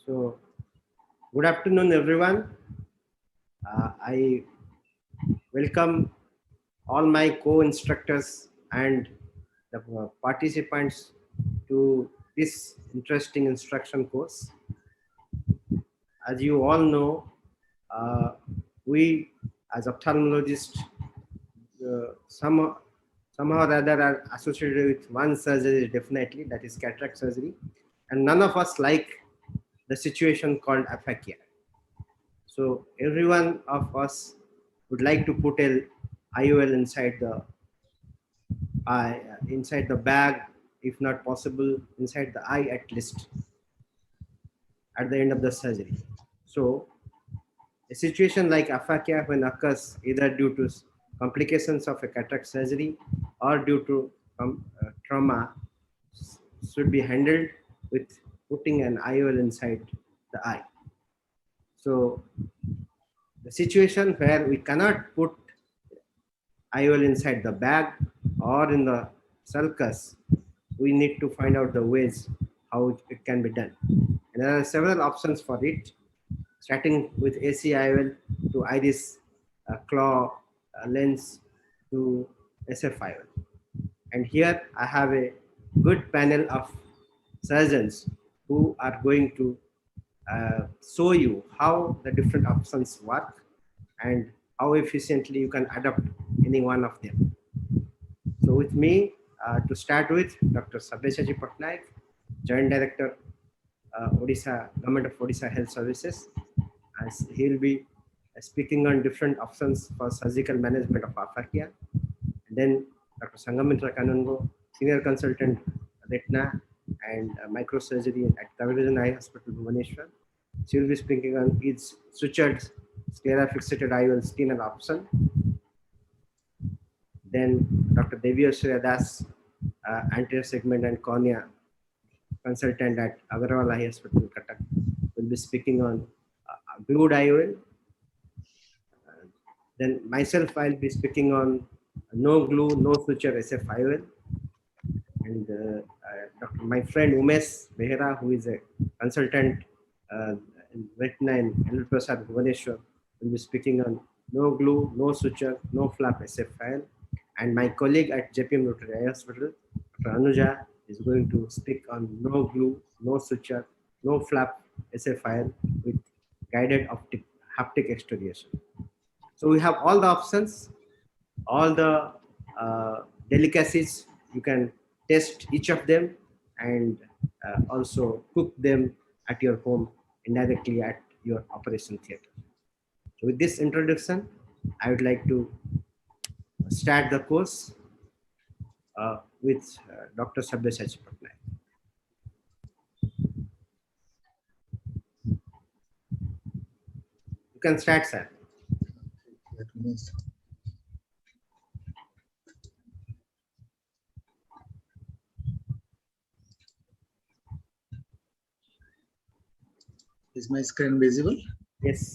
So, good afternoon, everyone. I welcome all my co-instructors and the participants to this interesting instruction course. As you all know, uh, we as ophthalmologists somehow or other are associated with one surgery definitely, that is cataract surgery, and none of us like the situation called aphakia. So every one of us would like to put a IOL inside the bag, if not possible, inside the eye at least at the end of the surgery. So a situation like aphakia, when occurs either due to complications of a cataract surgery or due to trauma, should be handled with putting an IOL inside the eye. So the situation where we cannot put IOL inside the bag or in the sulcus, we need to find out the ways how it can be done. And there are several options for it, starting with AC IOL to iris claw lens to SF IOL. And here I have a good panel of surgeons who are going to show you how the different options work and how efficiently you can adopt any one of them. So with me, to start with, Dr. Sabyasachi Patnaik, Joint Director, Odisha, Government of Odisha Health Services, as he will be speaking on different options for surgical management of aphakia. And then Dr. Sangamitra Kanungo, Senior Consultant, Retina and Microsurgery at Kaviraj Eye Hospital, Bhubaneswar. She will be speaking on its sutured sclera fixated IOL scanner option. Then Dr. Devyashree Das, anterior segment and cornea consultant at Agarwal Eye Hospital, Cuttack, will be speaking on glued IOL. Then myself, I'll be speaking on no glue, no suture SF IOL. And my friend Umesh Behera, who is a consultant in Retina and L. Prasad Bhubaneswar, will be speaking on no glue, no suture, no flap SF IOL. And my colleague at JPM Rotary Eye Hospital, Dr. Anuja, is going to speak on no glue, no suture, no flap SF IOL with guided haptic extrusion. So we have all the options, all the delicacies. You can test each of them and also cook them at your home indirectly at your operation theater. So with this introduction, I would like to start the course with Dr. Sabyasachi Patnaik. You can start, sir. Is my screen visible? Yes.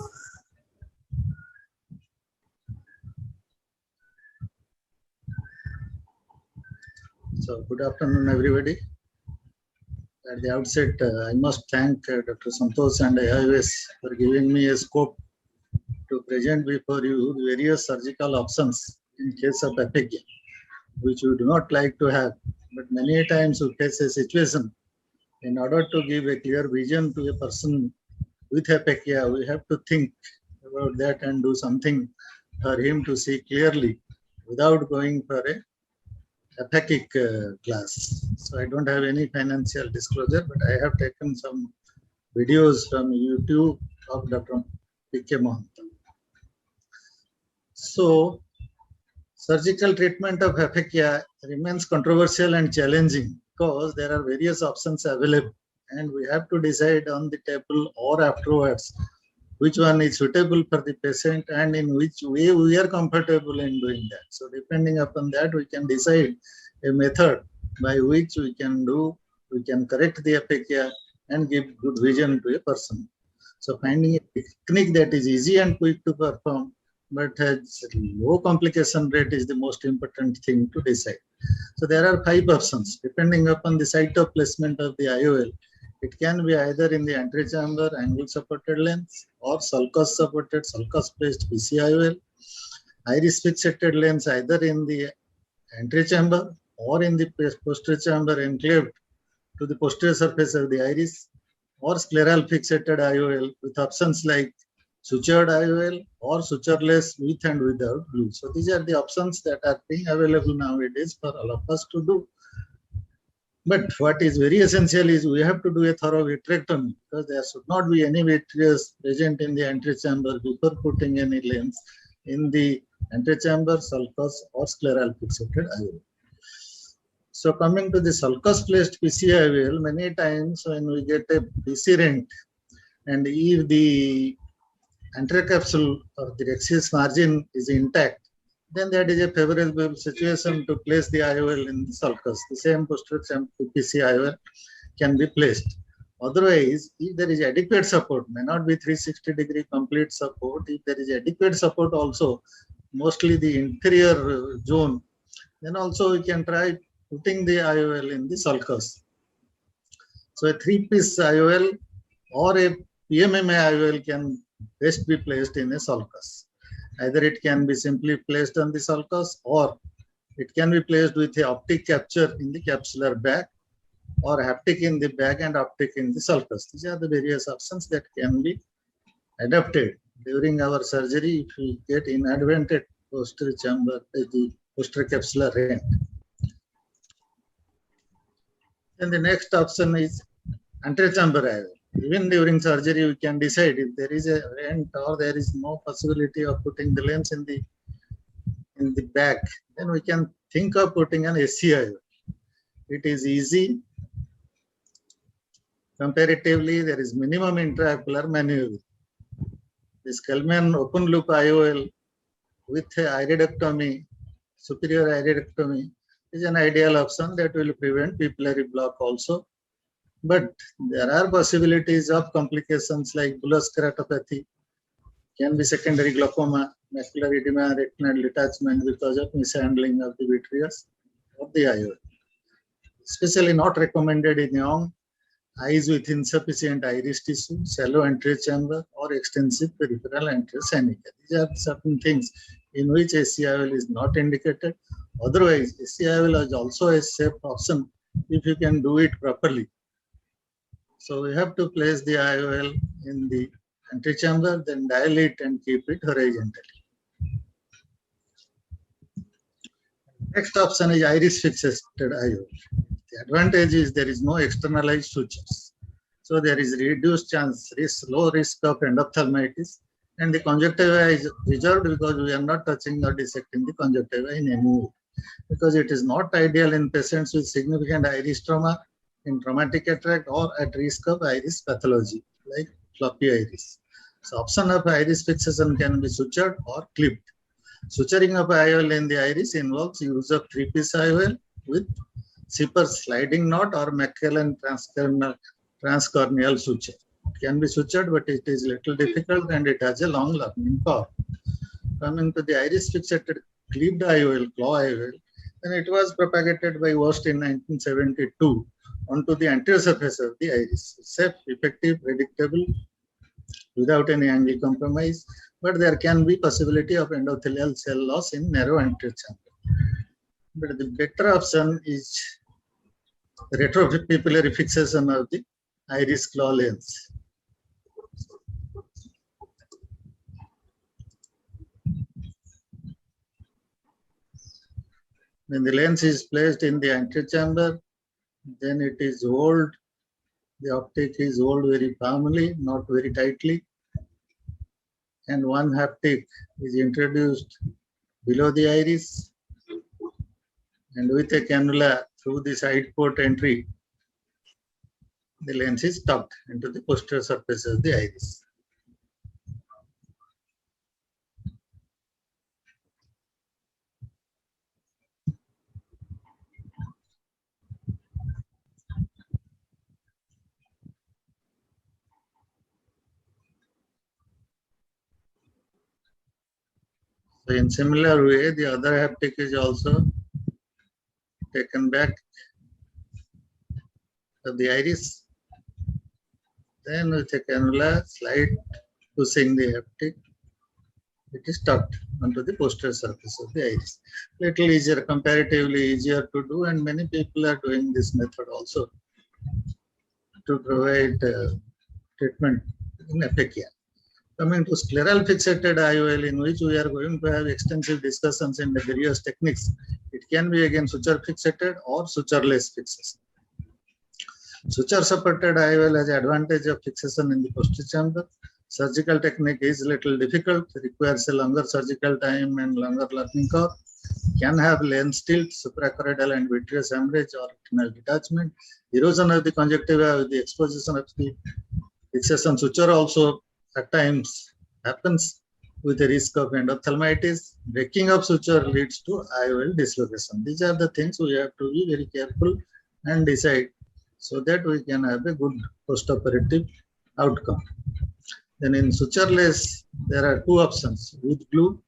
So, good afternoon, everybody. At the outset, I must thank Dr. Santosh and IIOS for giving me a scope to present before you the various surgical options in case of aphakia, which we do not like to have, but many times we face a situation. In order to give a clear vision to a person with aphakia, we have to think about that and do something for him to see clearly without going for a aphakic class. So I don't have any financial disclosure, but I have taken some videos from YouTube of Dr. P.K. Mohanta. So surgical treatment of aphakia remains controversial and challenging because there are various options available and we have to decide on the table or afterwards which one is suitable for the patient and in which way we are comfortable in doing that. So depending upon that, we can decide a method by which we can correct the aphakia and give good vision to a person. So finding a technique that is easy and quick to perform but has low complication rate is the most important thing to decide. So there are 5 options depending upon the site of placement of the IOL. It can be either in the antechamber angle supported lens or sulcus supported, sulcus placed PCIOL. Iris fixated lens either in the antechamber or in the posterior chamber enclaved to the posterior surface of the iris, or scleral fixated IOL with options like sutured IOL or sutureless with and without glue. So these are the options that are being available nowadays for all of us to do. But what is very essential is we have to do a thorough vitrectomy, because there should not be any vitreous present in the antechamber before putting any lens in the antechamber, sulcus or scleral fixated IOL. So coming to the sulcus placed PCIOL, many times when we get a PC rent and if the anterior capsule or the rhexis margin is intact, then that is a favorable situation to place the IOL in the sulcus. The same posterior PCIOL can be placed. Otherwise, if there is adequate support, may not be 360-degree complete support, if there is adequate support also, mostly the inferior zone, then also we can try putting the IOL in the sulcus. So a 3-piece IOL or a PMMA IOL can best be placed in a sulcus. Either it can be simply placed on the sulcus, or it can be placed with a optic capture in the capsular bag, or haptic in the bag and optic in the sulcus. These are the various options that can be adapted during our surgery if we get inadvertent posterior chamber, the posterior capsular rent. Then the next option is anterior chamber IOL. Even during surgery, we can decide if there is a rent or there is no possibility of putting the lens in the bag, then we can think of putting an SCIOL. It is easy. Comparatively, there is minimum intraocular maneuver. The Skellman open loop IOL with iridectomy, superior iridectomy, is an ideal option that will prevent pupillary block also. But there are possibilities of complications like bullous keratopathy, can be secondary glaucoma, macular edema, retinal detachment because of mishandling of the vitreous of the IOL. Especially not recommended in young eyes with insufficient iris tissue, shallow anterior chamber, or extensive peripheral anterior synetia. These are certain things in which SCIOL is not indicated. Otherwise, SCIOL is also a safe option if you can do it properly. So we have to place the IOL in the antechamber, then dilate and keep it horizontally. Next option is iris fixated IOL. The advantage is there is no externalized sutures. So there is reduced chance, low risk of endophthalmitis, and the conjunctiva is reserved because we are not touching or dissecting the conjunctiva in any way. Because it is not ideal in patients with significant iris trauma, in traumatic cataract, or at risk of iris pathology like floppy iris. So option of iris fixation can be sutured or clipped. Suturing of IOL in the iris involves use of 3-piece IOL with Sipper sliding knot or McKellen transcorneal suture. It can be sutured, but it is little difficult and it has a long learning curve. Coming to the iris fixated clipped IOL, claw IOL, then it was propagated by Wurst in 1972 onto the anterior surface of the iris. Safe, effective, predictable, without any angle compromise, but there can be possibility of endothelial cell loss in narrow anterior chamber. But the better option is retropupillary fixation of the iris claw lens. When the lens is placed in the anterior chamber, then it is rolled. The optic is rolled very firmly, not very tightly. And one haptic is introduced below the iris. And with a cannula through the side port entry, the lens is tucked into the posterior surface of the iris. So in similar way, the other haptic is also taken back of the iris Then with a cannula, slight pushing the haptic, it is tucked onto the posterior surface of the iris. Little easier, comparatively easier to do, and many people are doing this method also to provide treatment in aphakia. Coming to scleral fixated IOL, in which we are going to have extensive discussions in the various techniques. It can be again suture fixated or sutureless fixation. Suture supported IOL has advantage of fixation in the posterior chamber. Surgical technique is little difficult, requires a longer surgical time and longer learning curve. Can have lens tilt, suprachoroidal and vitreous hemorrhage or retinal detachment. Erosion of the conjunctiva with the exposition of the fixation suture also at times happens with the risk of endophthalmitis. Breaking of suture leads to IOL dislocation. These are the things we have to be very careful and decide so that we can have a good postoperative outcome. Then in sutureless, there are two options, with glue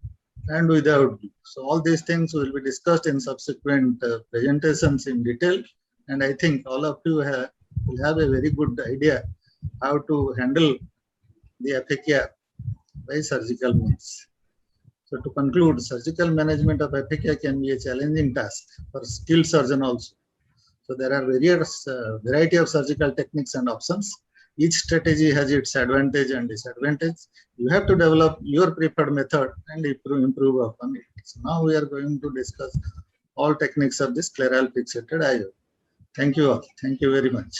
and without glue. So all these things will be discussed in subsequent presentations in detail. And I think all of you will have a very good idea how to handle the aphakia by surgical means. So to conclude, surgical management of aphakia can be a challenging task for skilled surgeon also. So there are various variety of surgical techniques and options. Each strategy has its advantage and disadvantage. You have to develop your preferred method and improve upon it. So now we are going to discuss all techniques of this scleral fixated IOL. Thank you all. Thank you very much.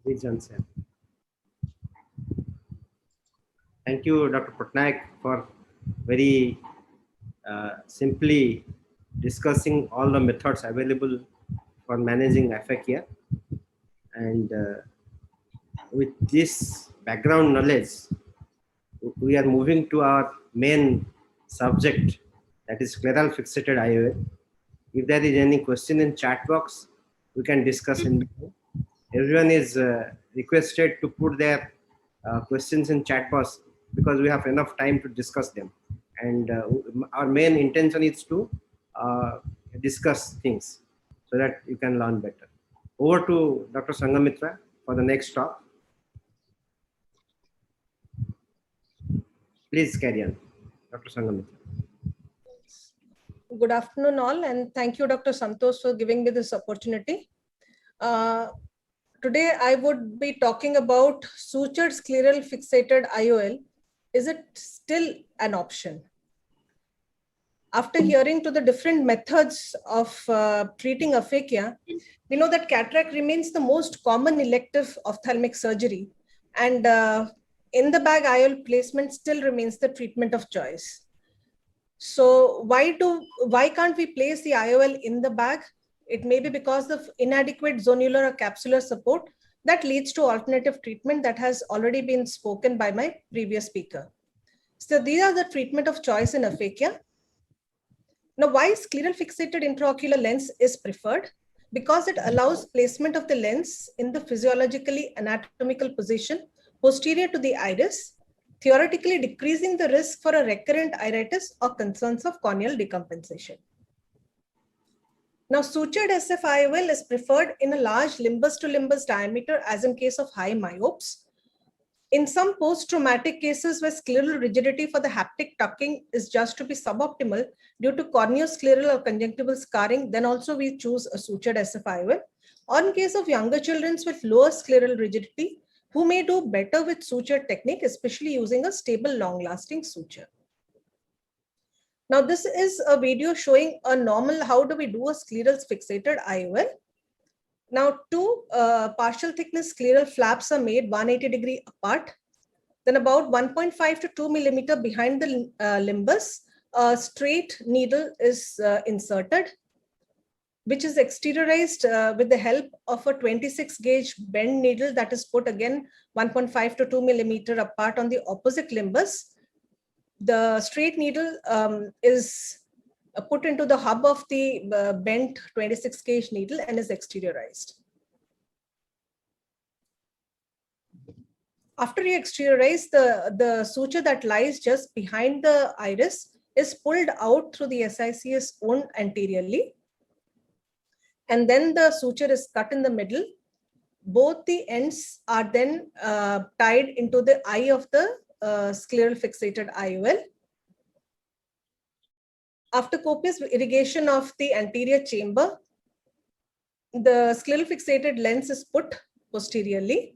Please answer. Thank you, Dr. Patnaik, for very simply discussing all the methods available for managing aphakia. And with this background knowledge, we are moving to our main subject, that is scleral fixated IOL. If there is any question in chat box, we can discuss in between. Everyone is requested to put their questions in chat box because we have enough time to discuss them. And our main intention is to discuss things so that you can learn better. Over to Dr. Sangamitra for the next talk. Please carry on, Dr. Sangamitra. Good afternoon all, and thank you, Dr. Santosh, for giving me this opportunity. Today, I would be talking about sutured scleral fixated IOL. Is it still an option? After hearing to the different methods of treating aphakia, we know that cataract remains the most common elective ophthalmic surgery, and in the bag IOL placement still remains the treatment of choice. So why can't we place the IOL in the bag? It may be because of inadequate zonular or capsular support that leads to alternative treatment that has already been spoken by my previous speaker. So these are the treatment of choice in aphakia. Now, why scleral fixated intraocular lens is preferred? Because it allows placement of the lens in the physiologically anatomical position posterior to the iris, theoretically decreasing the risk for a recurrent iritis or concerns of corneal decompensation. Now, sutured SF IOL is preferred in a large limbus to limbus diameter as in case of high myopes. In some post-traumatic cases where scleral rigidity for the haptic tucking is just to be suboptimal due to corneoscleral or conjunctival scarring, then also we choose a sutured SF IOL. Or in case of younger children with lower scleral rigidity, who may do better with suture technique, especially using a stable, long-lasting suture. Now, this is a video showing a normal, how do we do a scleral fixated IOL. Now, two partial thickness scleral flaps are made 180 degree apart. Then about 1.5 to 2 millimeter behind the limbus, a straight needle is inserted, which is exteriorized with the help of a 26 gauge bend needle that is put again 1.5 to 2 millimeter apart on the opposite limbus. The straight needle is put into the hub of the bent 26 gauge needle and is exteriorized. After you exteriorize, the suture that lies just behind the iris is pulled out through the SICS wound anteriorly. and then the suture is cut in the middle. Both the ends are then tied into the eye of the scleral fixated IOL. After copious irrigation of the anterior chamber, the scleral fixated lens is put posteriorly.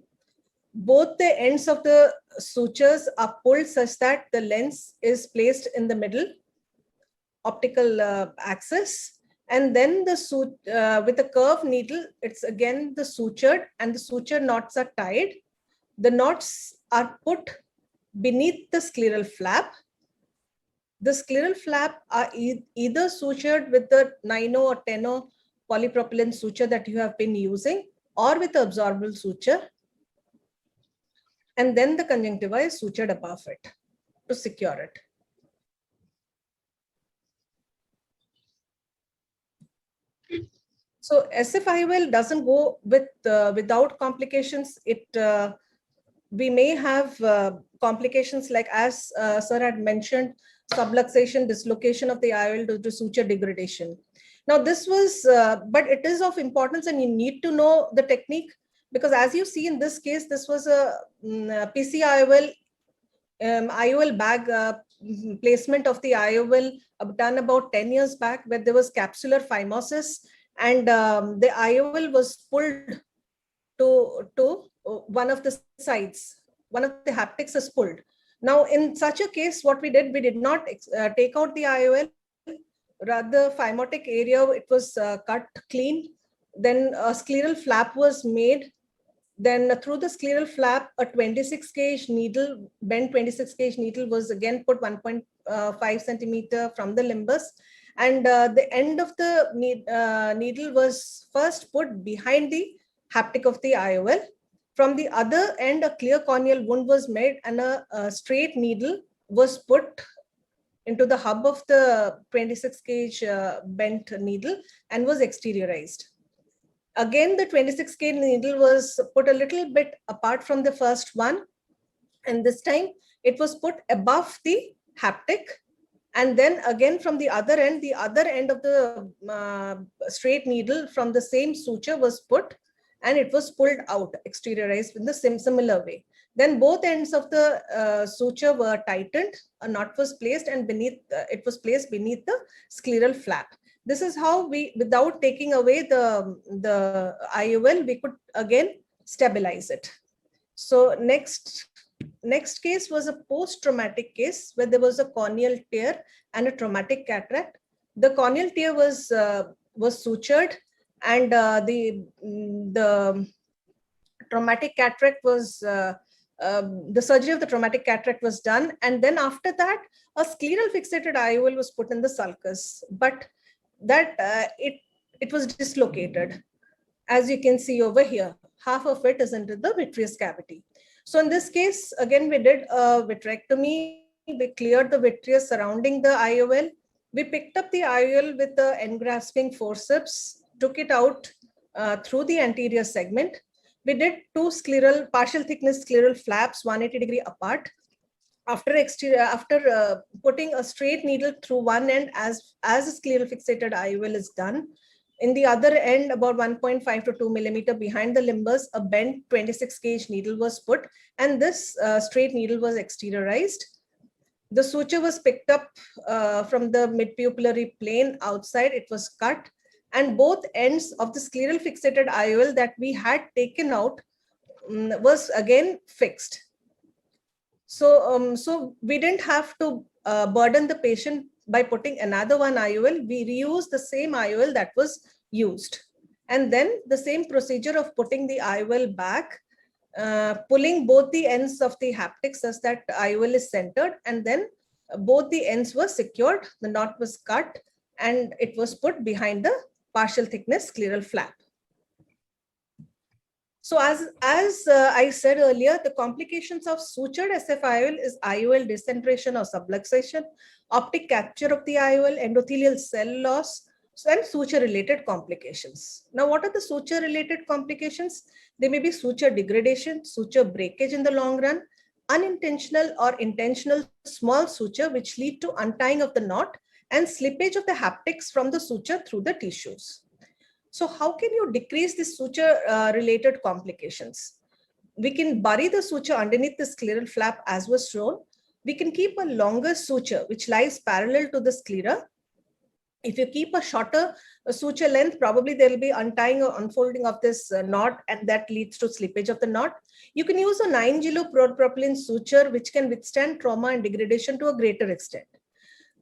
Both the ends of the sutures are pulled such that the lens is placed in the middle optical axis. And then with a curved needle, it's again the sutured, and the suture knots are tied. The knots are put beneath the scleral flap. The scleral flap are either sutured with the 9 or 10 polypropylene suture that you have been using, or with the absorbable suture. And then the conjunctiva is sutured above it to secure it. So SF-IOL doesn't go without complications. We may have complications like, as sir had mentioned, subluxation, dislocation of the IOL due to suture degradation. Now this was, but it is of importance, and you need to know the technique, because as you see in this case, this was a PC IOL, IOL bag placement of the IOL done about 10 years back, where there was capsular phimosis, and the IOL was pulled to one of the sides. One of the haptics is pulled. Now, in such a case, what we did not take out the IOL. Rather, phimotic area, it was cut clean. Then a scleral flap was made. Then through the scleral flap, a 26 gauge needle, bent 26 gauge needle was again put 1.5 centimeter from the limbus. And the end of the needle was first put behind the haptic of the IOL. From the other end, a clear corneal wound was made, and a straight needle was put into the hub of the 26 gauge bent needle and was exteriorized. Again, the 26 gauge needle was put a little bit apart from the first one, and this time it was put above the haptic. And then again from the other end of the straight needle from the same suture was put, and it was pulled out, exteriorized in the similar way. Then both ends of the suture were tightened, a knot was placed, and it was placed beneath the scleral flap. This is how we, without taking away the IOL, we could again stabilize it. So next case was a post-traumatic case where there was a corneal tear and a traumatic cataract. The corneal tear was sutured, and the traumatic cataract was the surgery of the traumatic cataract was done, and then after that a scleral fixated IOL was put in the sulcus, but that it was dislocated. As you can see over here, half of it is into the vitreous cavity. So in this case, again, we did a vitrectomy. We cleared the vitreous surrounding the IOL. We picked up the IOL with the engrasping forceps, took it out through the anterior segment. We did two partial thickness scleral flaps 180-degree apart. After putting a straight needle through one end as a scleral fixated IOL is done, in the other end, about 1.5 to 2 millimeter behind the limbus, a bent 26 gauge needle was put, and this straight needle was exteriorized. The suture was picked up from the midpupillary plane outside. It was cut, and both ends of the scleral fixated IOL that we had taken out was again fixed. So we didn't have to burden the patient by putting another one IOL. We reused the same IOL that was used. And then the same procedure of putting the IOL back, pulling both the ends of the haptic such that IOL is centered, and then both the ends were secured, the knot was cut, and it was put behind the partial thickness scleral flap. So as I said earlier, the complications of sutured SF-IOL is IOL decentration or subluxation, optic capture of the IOL, endothelial cell loss, and suture-related complications. Now, what are the suture-related complications? They may be suture degradation, suture breakage in the long run, unintentional or intentional small suture which lead to untying of the knot, and slippage of the haptics from the suture through the tissues. So how can you decrease the suture related complications? We can bury the suture underneath the scleral flap as was shown. We can keep a longer suture which lies parallel to the sclera. If you keep a shorter suture length, probably there will be untying or unfolding of this knot, and that leads to slippage of the knot. You can use a 9-gilo-propylene suture which can withstand trauma and degradation to a greater extent.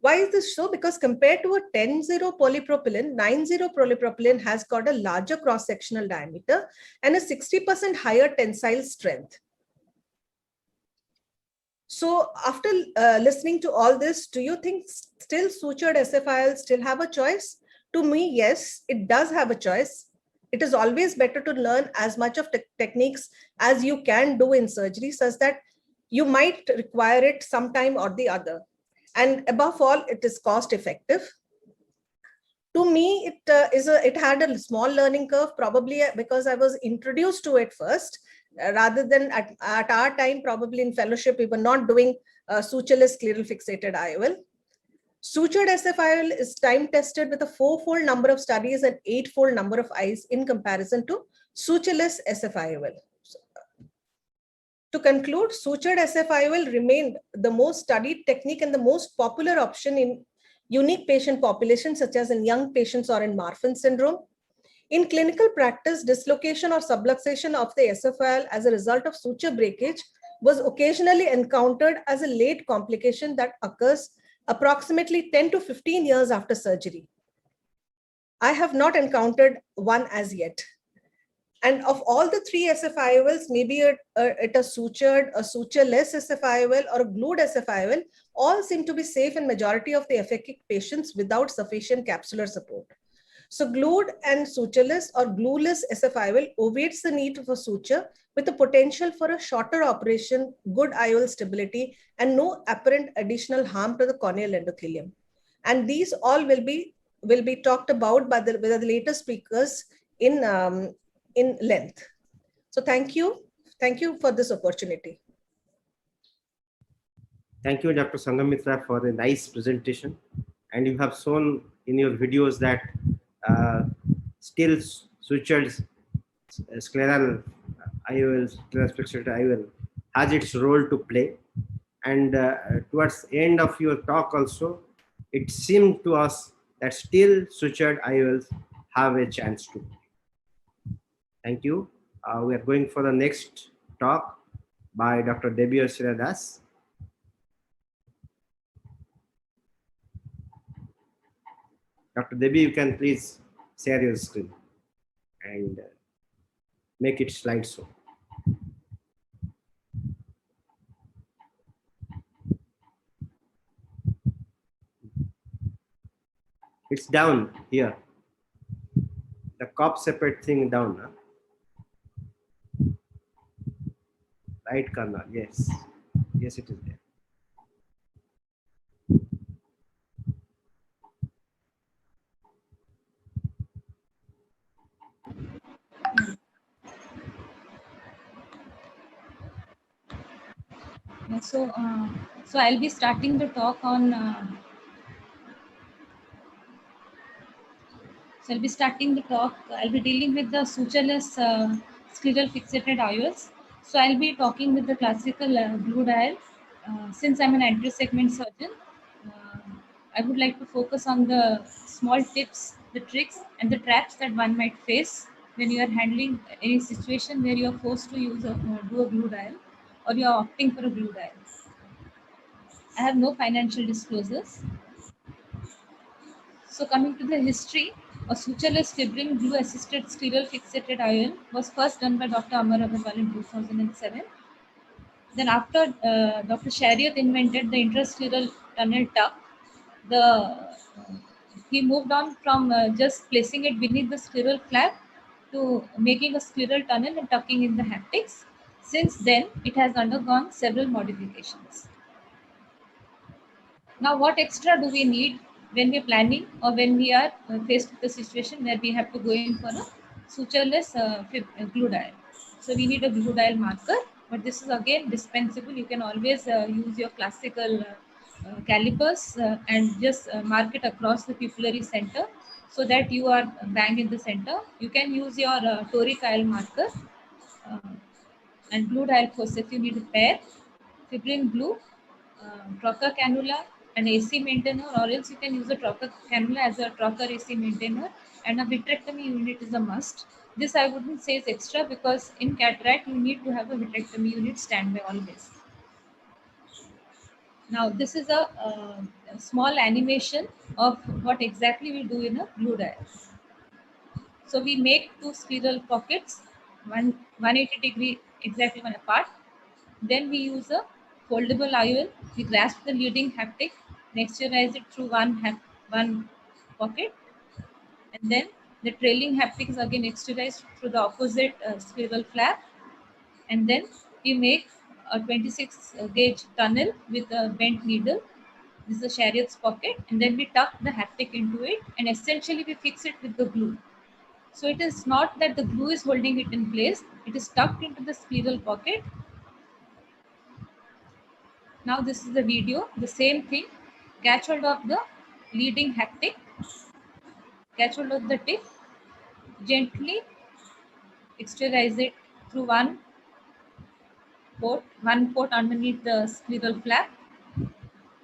Why is this so? Because compared to a 10-0 polypropylene, 9-0 polypropylene has got a larger cross-sectional diameter and a 60% higher tensile strength. So after listening to all this, do you think still sutured SFIL still have a choice? To me, yes, it does have a choice. It is always better to learn as much of techniques as you can do in surgery, such that you might require it sometime or the other. And above all, it is cost effective. To me, it had a small learning curve, probably because I was introduced to it first. Rather than at our time, probably in fellowship, we were not doing sutureless scleral fixated IOL. Sutured SFIOL is time tested with a 4-fold number of studies and 8-fold number of eyes in comparison to sutureless SFIOL. To conclude, sutured SFIOL remained the most studied technique and the most popular option in unique patient populations, such as in young patients or in Marfan syndrome. In clinical practice, dislocation or subluxation of the SFIL as a result of suture breakage was occasionally encountered as a late complication that occurs approximately 10 to 15 years after surgery. I have not encountered one as yet. And of all the 3 SFIOLs, maybe it a sutured, a sutureless SFIOL, or a glued SFIOL, all seem to be safe in majority of the aphakic patients without sufficient capsular support. So glued and sutureless or glueless SFIOL obviates the need for suture with the potential for a shorter operation, good IOL stability, and no apparent additional harm to the corneal endothelium. And these all will be talked about by the later speakers in length. So thank you for this opportunity. Thank you, Dr. Sangamitra, for a nice presentation. And you have shown in your videos that still sutured scleral IOL, scleral fixated IOL has its role to play. And towards the end of your talk also, it seemed to us that still sutured IOLs have a chance to. Thank you. We are going for the next talk by Dr. Debi Asira Das. Dr. Debi, you can please share your screen and make it slideshow. It's down here. The cop separate thing down. Huh? Right corner, yes. Yes, it is there. So I'll be starting the talk on. I'll be dealing with the sutureless scleral fixated IOLs. So I'll be talking with the classical glued IOL. Since I'm an anterior segment surgeon, I would like to focus on the small tips, the tricks, and the traps that one might face when you are handling any situation where you are forced to use do a glued IOL, or you are opting for a glued IOL. I have no financial disclosures. So coming to the history, a sutureless fibrin glue-assisted scleral fixated IOL was first done by Dr. Amar Agarwal in 2007. Then after Dr. Shariat invented the intrascleral tunnel tuck, he moved on from just placing it beneath the scleral flap to making a scleral tunnel and tucking in the haptics. Since then, it has undergone several modifications. Now, what extra do we need when we're planning or when we are faced with a situation where we have to go in for a sutureless glue dial? So we need a glue dial marker, but this is again dispensable. You can always use your classical calipers and just mark it across the pupillary center so that you are bang in the center. You can use your toric IL marker uh, and blue dial forceps. You need a pair, fibrin glue, trocar cannula, and AC maintainer, or else you can use a trocar cannula as a trocar AC maintainer, and a vitrectomy unit is a must. This I wouldn't say is extra because in cataract you need to have a vitrectomy unit standby always. Now this is a small animation of what exactly we do in a blue dial. So we make two scleral pockets, 180 degree exactly one apart. Then we use a foldable IOL. We grasp the leading haptic, externalize it through one pocket, and then the trailing haptic is again externalized through the opposite scleral flap. And then we make a 26 gauge tunnel with a bent needle. This is a chariot's pocket, and then we tuck the haptic into it, and essentially we fix it with the glue. So it is not that the glue is holding it in place, it is tucked into the scleral pocket. Now this is the video, the same thing. Catch hold of the leading haptic, catch hold of the tip, gently exteriorize it through one port underneath the scleral flap.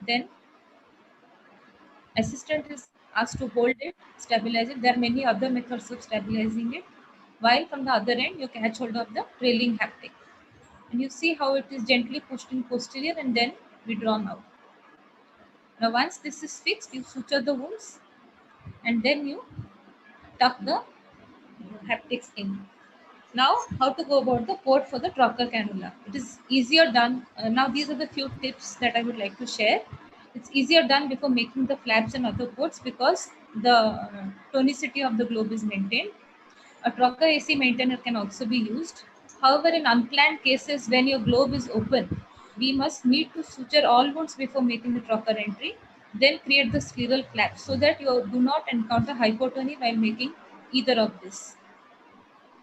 Then assistant is asked to hold it, stabilize it. There are many other methods of stabilizing it. While from the other end, you catch hold of the trailing haptic. And you see how it is gently pushed in posterior and then withdrawn out. Now once this is fixed, you suture the wounds and then you tuck the haptics in. Now, how to go about the port for the trocar cannula? It is easier done. Now, these are the few tips that I would like to share. It's easier done before making the flaps and other ports because the tonicity of the globe is maintained. A trocar AC maintainer can also be used. However, in unplanned cases when your globe is open, we must need to suture all wounds before making the trocar entry, then create the scleral flap so that you do not encounter hypotony while making either of this.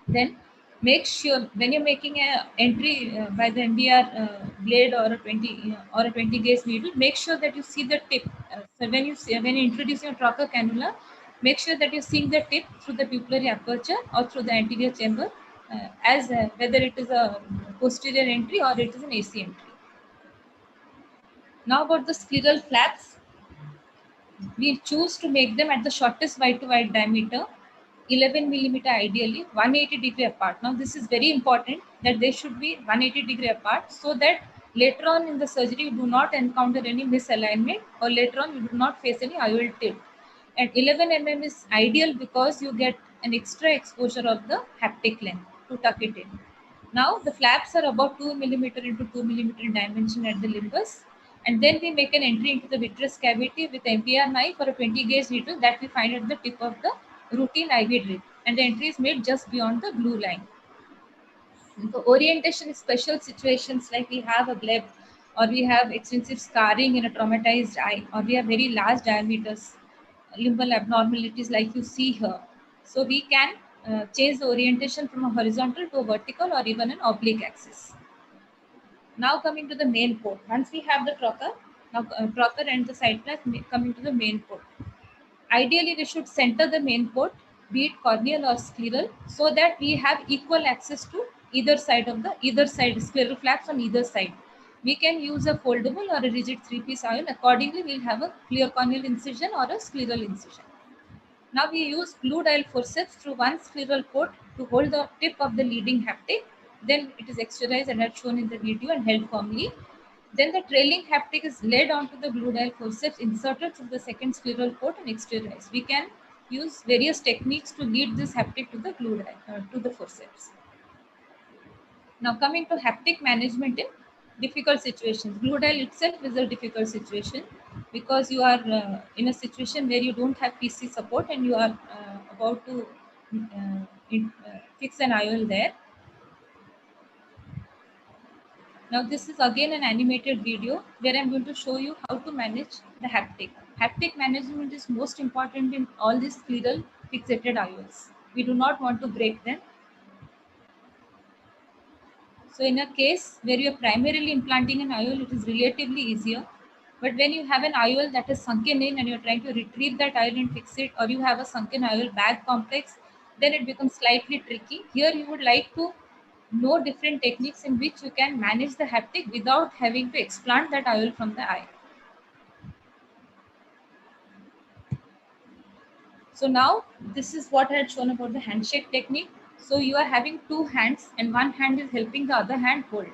Then make sure when you're making a entry by the MBR blade or a 20 gauge needle, make sure that you see the tip. So when you introduce your trocar cannula, make sure that you're seeing the tip through the pupillary aperture or through the anterior chamber, as whether it is a posterior entry or it is an AC entry. Now about the scleral flaps, we choose to make them at the shortest wide to wide diameter, 11 millimeter ideally, 180 degree apart. Now this is very important that they should be 180 degree apart so that later on in the surgery you do not encounter any misalignment or later on you do not face any IOL tilt. And 11 mm is ideal because you get an extra exposure of the haptic length to tuck it in. Now the flaps are about 2 millimeter into 2 millimeter in dimension at the limbus. And then we make an entry into the vitreous cavity with MPR knife or a 20 gauge needle that we find at the tip of the routine IV drip. And the entry is made just beyond the blue line. The orientation is special situations like we have a bleb or we have extensive scarring in a traumatized eye or we have very large diameters, limbal abnormalities like you see here. So we can change the orientation from a horizontal to a vertical or even an oblique axis. Now coming to the main port. Once we have the trocar, now trocar and the side flap coming to the main port. Ideally, we should center the main port, be it corneal or scleral, so that we have equal access to either side scleral flaps on either side. We can use a foldable or a rigid 3-piece IOL. Accordingly, we'll have a clear corneal incision or a scleral incision. Now we use blue dial forceps through one scleral port to hold the tip of the leading haptic. Then it is exteriorized and as shown in the video and held firmly. Then the trailing haptic is laid onto the blue dial forceps, inserted through the second scleral port and exteriorized. We can use various techniques to lead this haptic to the glue dial, to the forceps. Now coming to haptic management in difficult situations. Glue dial itself is a difficult situation because you are in a situation where you don't have PC support and you are about to fix an IOL there. Now this is again an animated video where I'm going to show you how to manage the haptic. Haptic management is most important in all these scleral fixated IOLs. We do not want to break them. So in a case where you are primarily implanting an IOL, it is relatively easier. But when you have an IOL that is sunken in and you're trying to retrieve that IOL and fix it, or you have a sunken IOL bag complex, then it becomes slightly tricky. Here you would like to know different techniques in which you can manage the haptic without having to explant that IOL from the eye. So now this is what I had shown about the handshake technique. So you are having two hands and one hand is helping the other hand hold.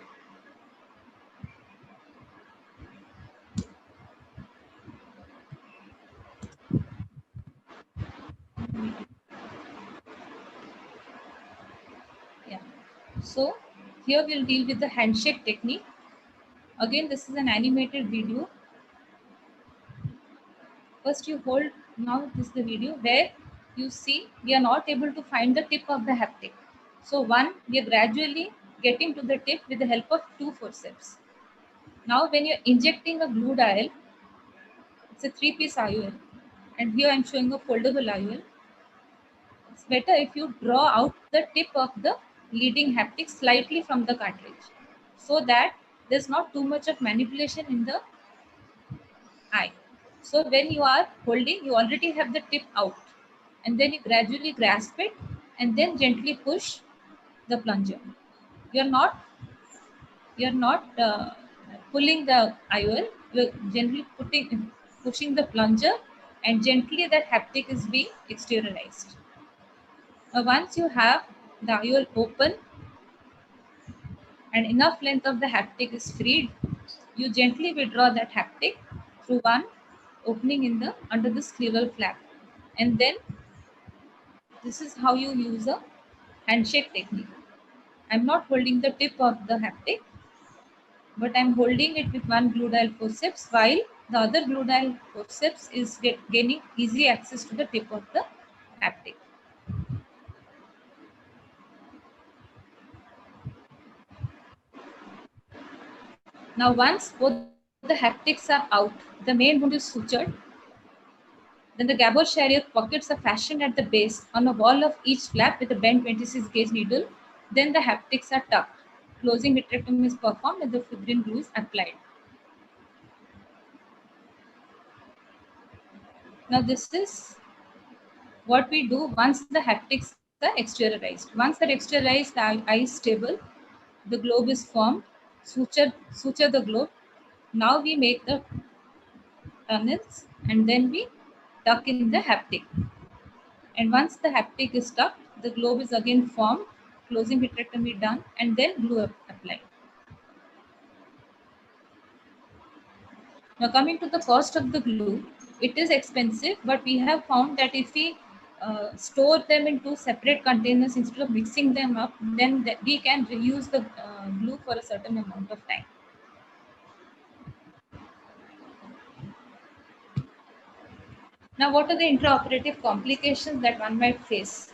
Yeah. So here we'll deal with the handshake technique. Again, this is an animated video. First you hold, now this is the video where you see we are not able to find the tip of the haptic. So one, we are gradually getting to the tip with the help of two forceps. Now when you're injecting a glue dial, it's a 3-piece IOL, and here I'm showing a foldable IOL. It's better if you draw out the tip of the leading haptic slightly from the cartridge so that there's not too much of manipulation in the eye. So when you are holding, you already have the tip out, and then you gradually grasp it and then gently push the plunger. You're not pulling the IOL. You're generally pushing the plunger, and gently that haptic is being exteriorized. Now once you have the IOL open and enough length of the haptic is freed, you gently withdraw that haptic through one opening in the under the scleral flap, and then this is how you use a handshake technique. I'm not holding the tip of the haptic, but I'm holding it with one glue dial forceps while the other glue dial forceps is gaining easy access to the tip of the haptic. Now once both the haptics are out, the main wound is sutured. Then the gabor-Charrier pockets are fashioned at the base on a wall of each flap with a bent 26 gauge needle. Then the haptics are tucked. Closing vitrectomy is performed and the fibrin glue is applied. Now this is what we do once the haptics are exteriorized. Once they're exteriorized, the eye is stable, the globe is formed, suture the globe. Now we make the tunnels and then we tuck in the haptic. And once the haptic is tucked, the globe is again formed, closing vitrectomy done, and then glue applied. Now coming to the cost of the glue, it is expensive, but we have found that if we store them in two separate containers instead of mixing them up, then we can reuse the glue for a certain amount of time. Now, what are the intraoperative complications that one might face?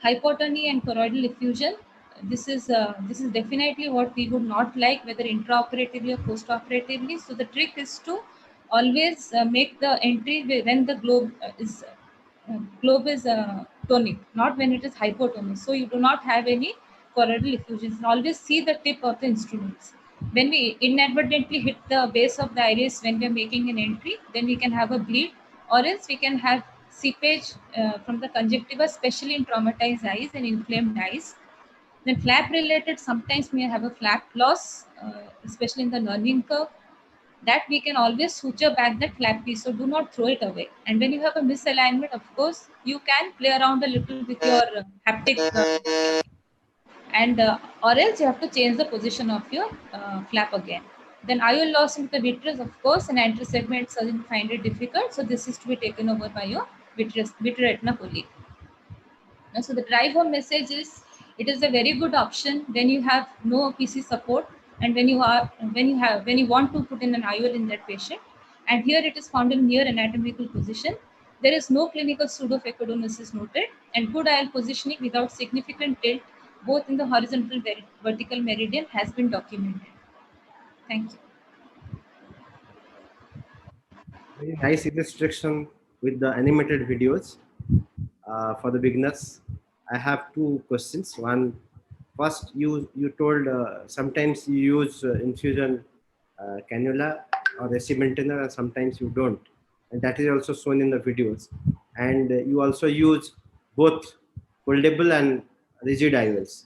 Hypotony and choroidal effusion. This is definitely what we would not like, whether intraoperatively or postoperatively. So the trick is to always make the entry when the globe is tonic, not when it is hypotonic. So you do not have any choroidal effusions. Always see the tip of the instruments. When we inadvertently hit the base of the iris when we are making an entry, then we can have a bleed, or else we can have seepage from the conjunctiva, especially in traumatized eyes and inflamed eyes. Then flap related, sometimes we have a flap loss, especially in the learning curve. That we can always suture back that flap piece, so do not throw it away. And when you have a misalignment, of course, you can play around a little with your haptic and or else you have to change the position of your flap again. Then IOL loss into the vitreous, of course, an anterior segment surgeon find it difficult, so this is to be taken over by your vitreoretina colleague. Now, so the drive home message is it is a very good option when you have no PC support and when you want to put in an IOL in that patient. And here it is found in near anatomical position. There is no clinical pseudophacodonosis noted, and good IOL positioning without significant tilt, both in the horizontal and vertical meridian, has been documented. Thank you. Very nice illustration with the animated videos for the beginners. I have two questions. One, first, you told sometimes you use infusion cannula or AC maintainer, and sometimes you don't. And that is also shown in the videos. And you also use both foldable and rigid IOLs.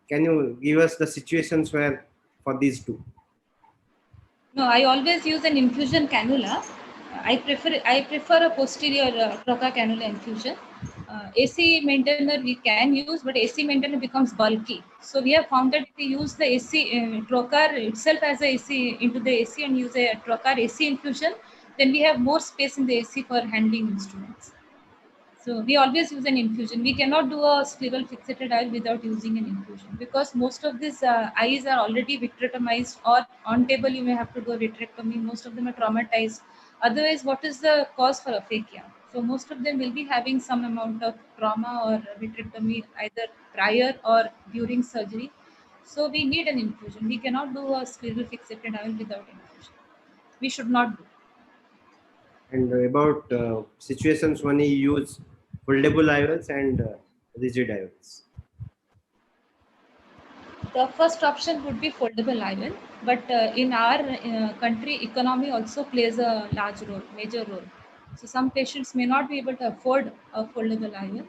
Can you give us the situations where for these two? No, I always use an infusion cannula. I prefer a posterior trocar cannula infusion. AC maintainer we can use, but AC maintainer becomes bulky. So we have found that if we use the AC trocar itself as a AC into the AC and use a trocar AC infusion, then we have more space in the AC for handling instruments. So we always use an infusion. We cannot do a scleral fixated eye without using an infusion because most of these eyes are already vitrectomized, or on table you may have to do a vitrectomy. Most of them are traumatized. Otherwise, what is the cause for aphakia? So most of them will be having some amount of trauma or vitrectomy either prior or during surgery. So we need an infusion. We cannot do a scleral fixated eye without infusion. We should not do. And about situations when you use foldable IOLs and rigid IOLs. The first option would be foldable IOL, but in our country, economy also plays a large role, major role. So some patients may not be able to afford a foldable IOL.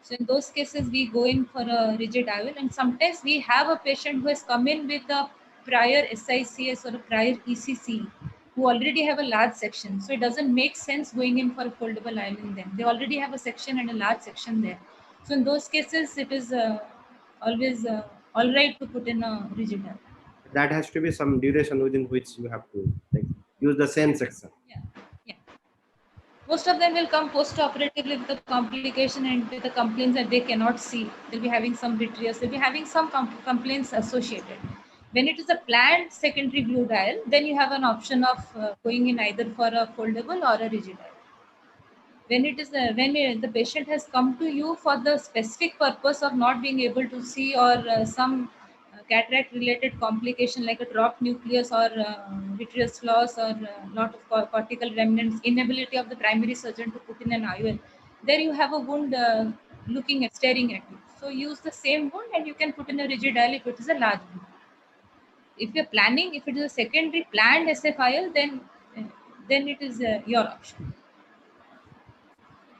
So in those cases, we go in for a rigid IOL, and sometimes we have a patient who has come in with a prior SICS or a prior ECC, who already have a large section. So it doesn't make sense going in for a foldable IOL in them. They already have a section and a large section there. So in those cases, it is always all right to put in a rigid IOL. That has to be some duration within which you have to like use the same section. Yeah, yeah. Most of them will come post-operatively with a complication and with the complaints that they cannot see. They'll be having some vitreous. They'll be having some complaints associated. When it is a planned secondary glue dial, then you have an option of going in either for a foldable or a rigid dial. When it is the patient has come to you for the specific purpose of not being able to see, or some cataract related complication like a dropped nucleus or vitreous loss or lot of cortical remnants, inability of the primary surgeon to put in an IOL, there you have a wound looking at staring at you. So use the same wound and you can put in a rigid IOL if it is a large wound. If you're planning, if it is a secondary planned SFIL, then it is your option.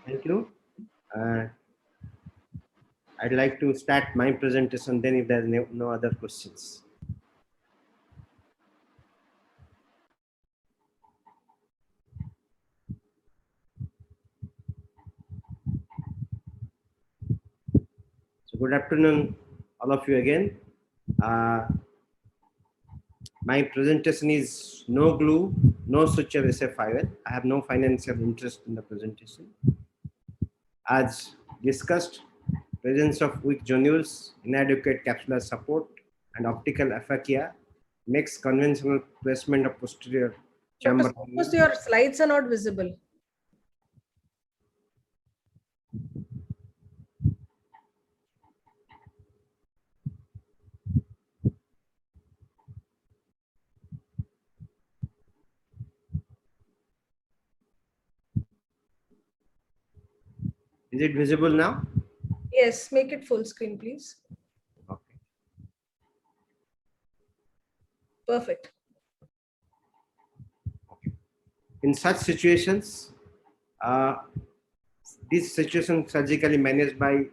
Thank you. I'd like to start my presentation then if there's no other questions. So good afternoon, all of you again. My presentation is no glue, no suture SFIL. I have no financial interest in the presentation. As discussed, presence of weak zonules, inadequate capsular support, and optical aphakia makes conventional placement of posterior chamber. Suppose your slides are not visible. Is it visible now? Yes, make it full screen, please. Okay. Perfect. In such situations, this situation surgically managed by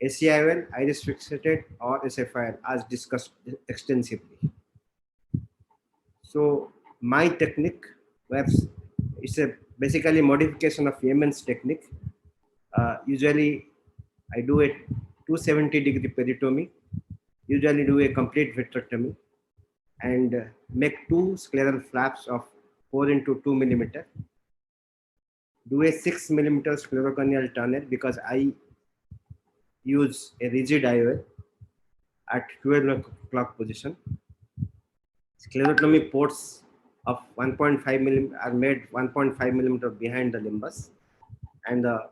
ACIOL, iris fixated, or SFIL, as discussed extensively. So my technique, where it's a basically modification of Yemen's technique. Usually, I do a 270-degree peritomy. Usually, do a complete vitrectomy, and make two scleral flaps of 4 into 2 millimeter. Do a 6 millimeter sclerocorneal tunnel because I use a rigid IOL at 12 o'clock position. Sclerotomy ports of 1.5 millimeter are made 1.5 millimeter behind the limbus, and the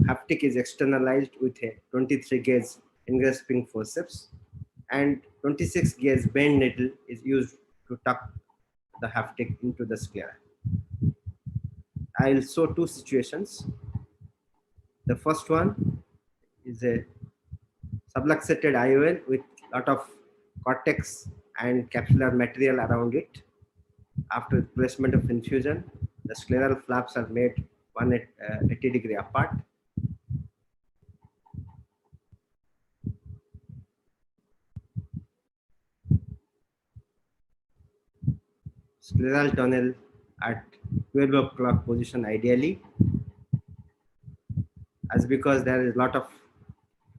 haptic is externalized with a 23 gauge engrasping forceps, and 26 gauge bend needle is used to tuck the haptic into the sclera. I'll show two situations. The first one is a subluxated IOL with lot of cortex and capsular material around it. After placement of infusion, the scleral flaps are made 180 degree apart. Scleral tunnel at 12 o'clock position ideally, as because there is a lot of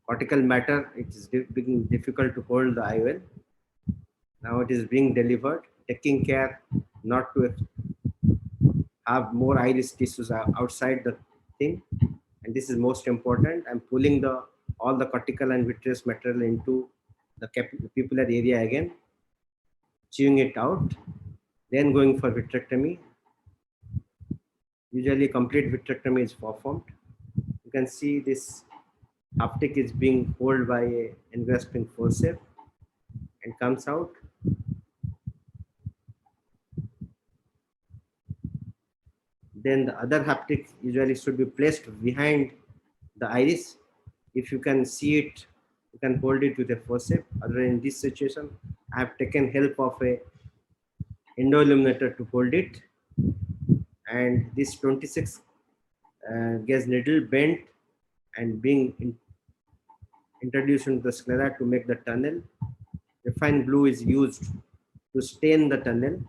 cortical matter, it is being difficult to hold the IOL. Now it is being delivered, taking care not to have more iris tissues outside the thing. And this is most important. I'm pulling the all the cortical and vitreous material into the pupillar area again, chewing it out, then going for vitrectomy. Usually complete vitrectomy is performed. You can see this optic is being pulled by a engrasping forceps and comes out. Then the other haptic usually should be placed behind the iris. If you can see it, you can hold it with a forceps. Otherwise, in this situation, I have taken help of a endoilluminator to hold it. And this 26 gauge needle bent and being introduced into the sclera to make the tunnel. Refined glue is used to stain the tunnel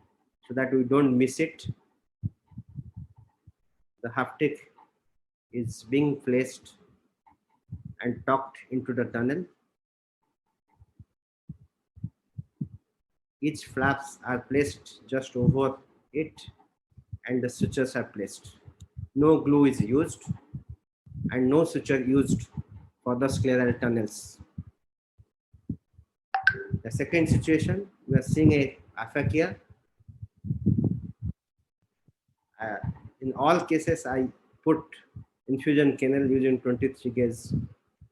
so that we don't miss it. The haptic is being placed and tucked into the tunnel. Each flaps are placed just over it and the sutures are placed. No glue is used and no suture used for the scleral tunnels. The second situation, we are seeing a aphakia. In all cases, I put infusion canal using 23 gauge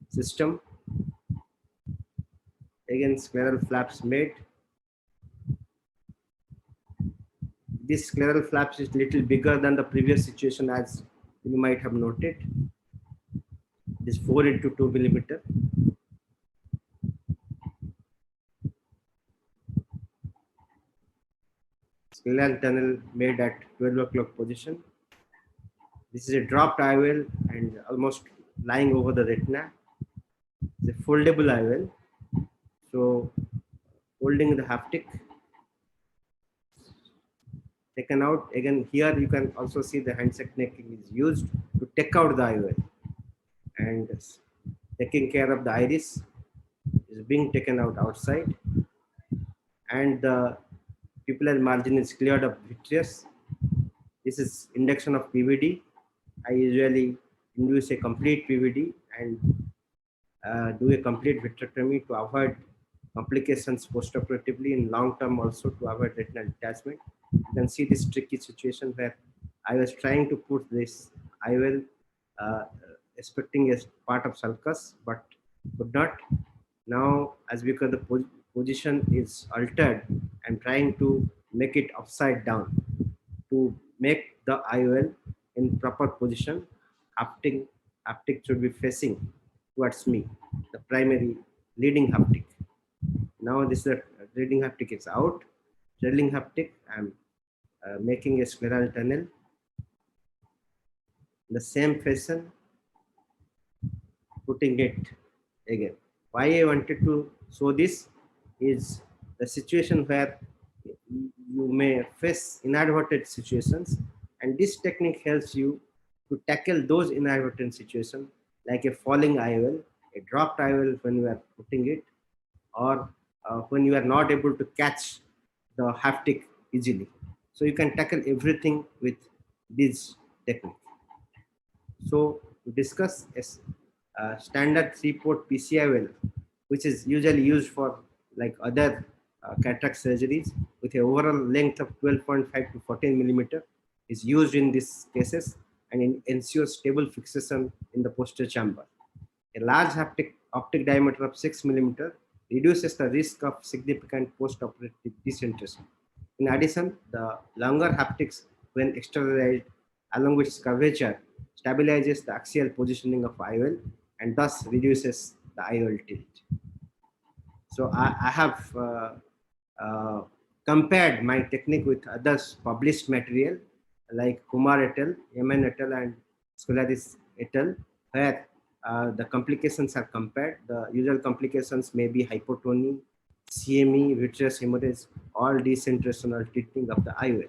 system. Again, scleral flaps made. This scleral flaps is little bigger than the previous situation, as you might have noted. This 4 into 2 millimeter. Scleral tunnel made at 12 o'clock position. This is a dropped IOL and almost lying over the retina. It's a foldable IOL. So holding the haptic, taken out. Again, here you can also see the handset necking is used to take out the IOL. And taking care of the iris is being taken out outside. And the pupillar margin is cleared of vitreous. This is induction of PVD. I usually induce a complete PVD and do a complete vitrectomy to avoid complications postoperatively in long term, also to avoid retinal detachment. You can see this tricky situation where I was trying to put this IOL expecting a part of sulcus but could not. Now, as because the position is altered, I'm trying to make it upside down to make the IOL in proper position. Haptic should be facing towards me, the primary leading haptic. Now this is the leading haptic is out. Trailing haptic, I'm making a scleral tunnel. In the same fashion, putting it again. Why I wanted to show this is the situation where you may face inadvertent situations, and this technique helps you to tackle those inadvertent situations like a falling IOL, a dropped IOL when you are putting it, or when you are not able to catch the haptic easily. So you can tackle everything with this technique. So to discuss a standard 3-port PCIOL, which is usually used for like other cataract surgeries with an overall length of 12.5 to 14 millimeter is used in these cases and ensures stable fixation in the posterior chamber. A large optic diameter of 6 millimeter reduces the risk of significant post-operative decentration. In addition, the longer haptics, when externalized along with its curvature, stabilizes the axial positioning of IOL and thus reduces the IOL tilt. So I have compared my technique with others published material like Kumar et al., Yemen et al., and Skouladis et al., where the complications are compared. The usual complications may be hypotony, CME, vitreous hemorrhage, all decentrational treatment of the IOL.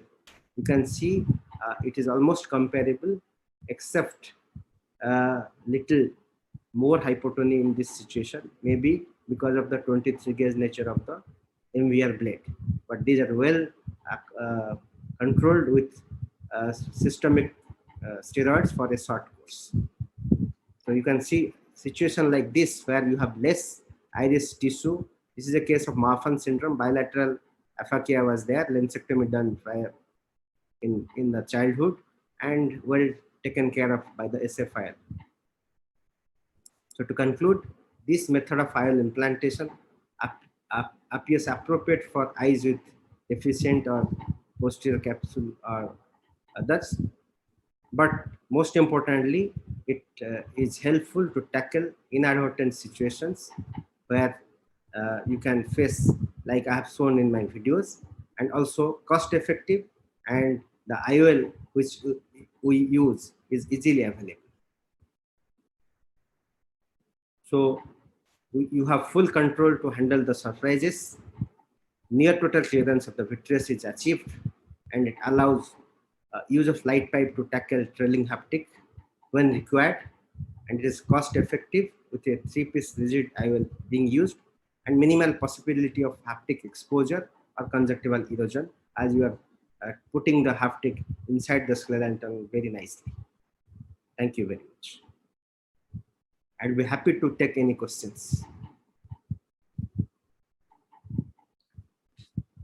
You can see it is almost comparable, except little more hypotony in this situation, maybe because of the 23 gauge nature of the MVR blade. But these are well controlled with systemic steroids for a short course. So you can see situation like this where you have less iris tissue. This is a case of Marfan syndrome. Bilateral aphakia was there, lensectomy done prior in the childhood and well taken care of by the SFIL. So to conclude, this method of IOL implantation appears appropriate for eyes with deficient or posterior capsule or others. But most importantly, it is helpful to tackle inadvertent situations where you can face, like I have shown in my videos, and also cost effective, and the IOL which we use is easily available. So you have full control to handle the surprises. Near total clearance of the vitreous is achieved, and it allows use of light pipe to tackle trailing haptic when required, and it is cost effective with a 3-piece rigid IOL being used, and minimal possibility of haptic exposure or conjunctival erosion, as you are putting the haptic inside the scleral tunnel very nicely. Thank you very much. I'll be happy to take any questions.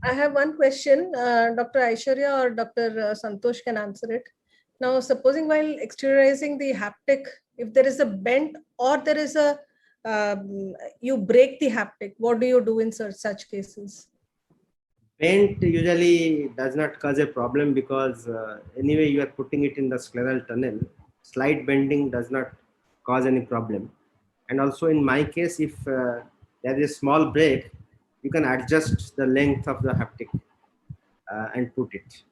I have one question. Dr. Aishwarya or Dr. Santosh can answer it. Now, supposing while exteriorizing the haptic, if there is a bend or there is a you break the haptic, what do you do in such cases? Bend usually does not cause a problem because anyway you are putting it in the scleral tunnel. Slight bending does not cause any problem. And also in my case, if there is a small break, you can adjust the length of the haptic and put it.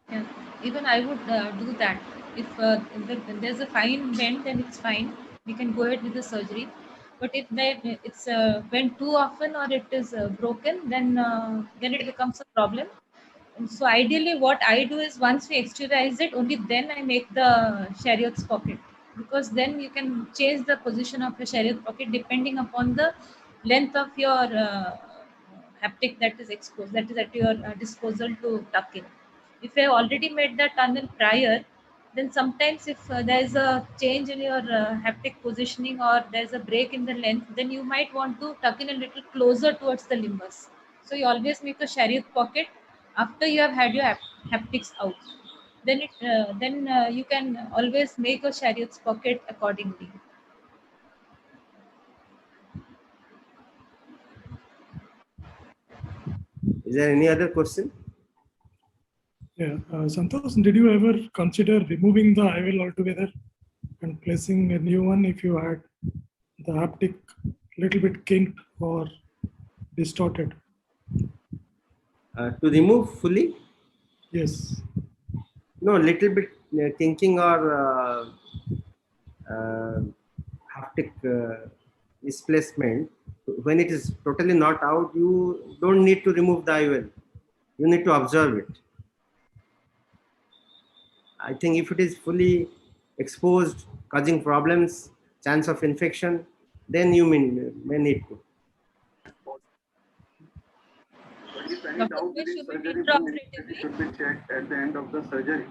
Yeah, even I would do that. If there's a fine bend, then it's fine. We can go ahead with the surgery. But if it's bent too often or it is broken, then it becomes a problem. And so ideally, what I do is once we exteriorize it, only then I make the chariot's pocket, because then you can change the position of the chariot pocket depending upon the length of your haptic that is exposed, that is at your disposal to tuck in. If you have already made the tunnel prior, then sometimes if there is a change in your haptic positioning or there is a break in the length, then you might want to tuck in a little closer towards the limbus. So you always make a chariot pocket after you have had your haptics out. Then you can always make a chariot's pocket accordingly. Is there any other question? Yeah, Santosh, did you ever consider removing the IOL altogether and placing a new one if you had the haptic little bit kinked or distorted? To remove fully? Yes. No, little bit kinking or haptic displacement. When it is totally not out, you don't need to remove the IOL. You need to observe it. I think if it is fully exposed, causing problems, chance of infection, then you may need to. But if any Dr. doubt Umesh, during you may surgery, need then it operatively. should be checked at the end of the surgery.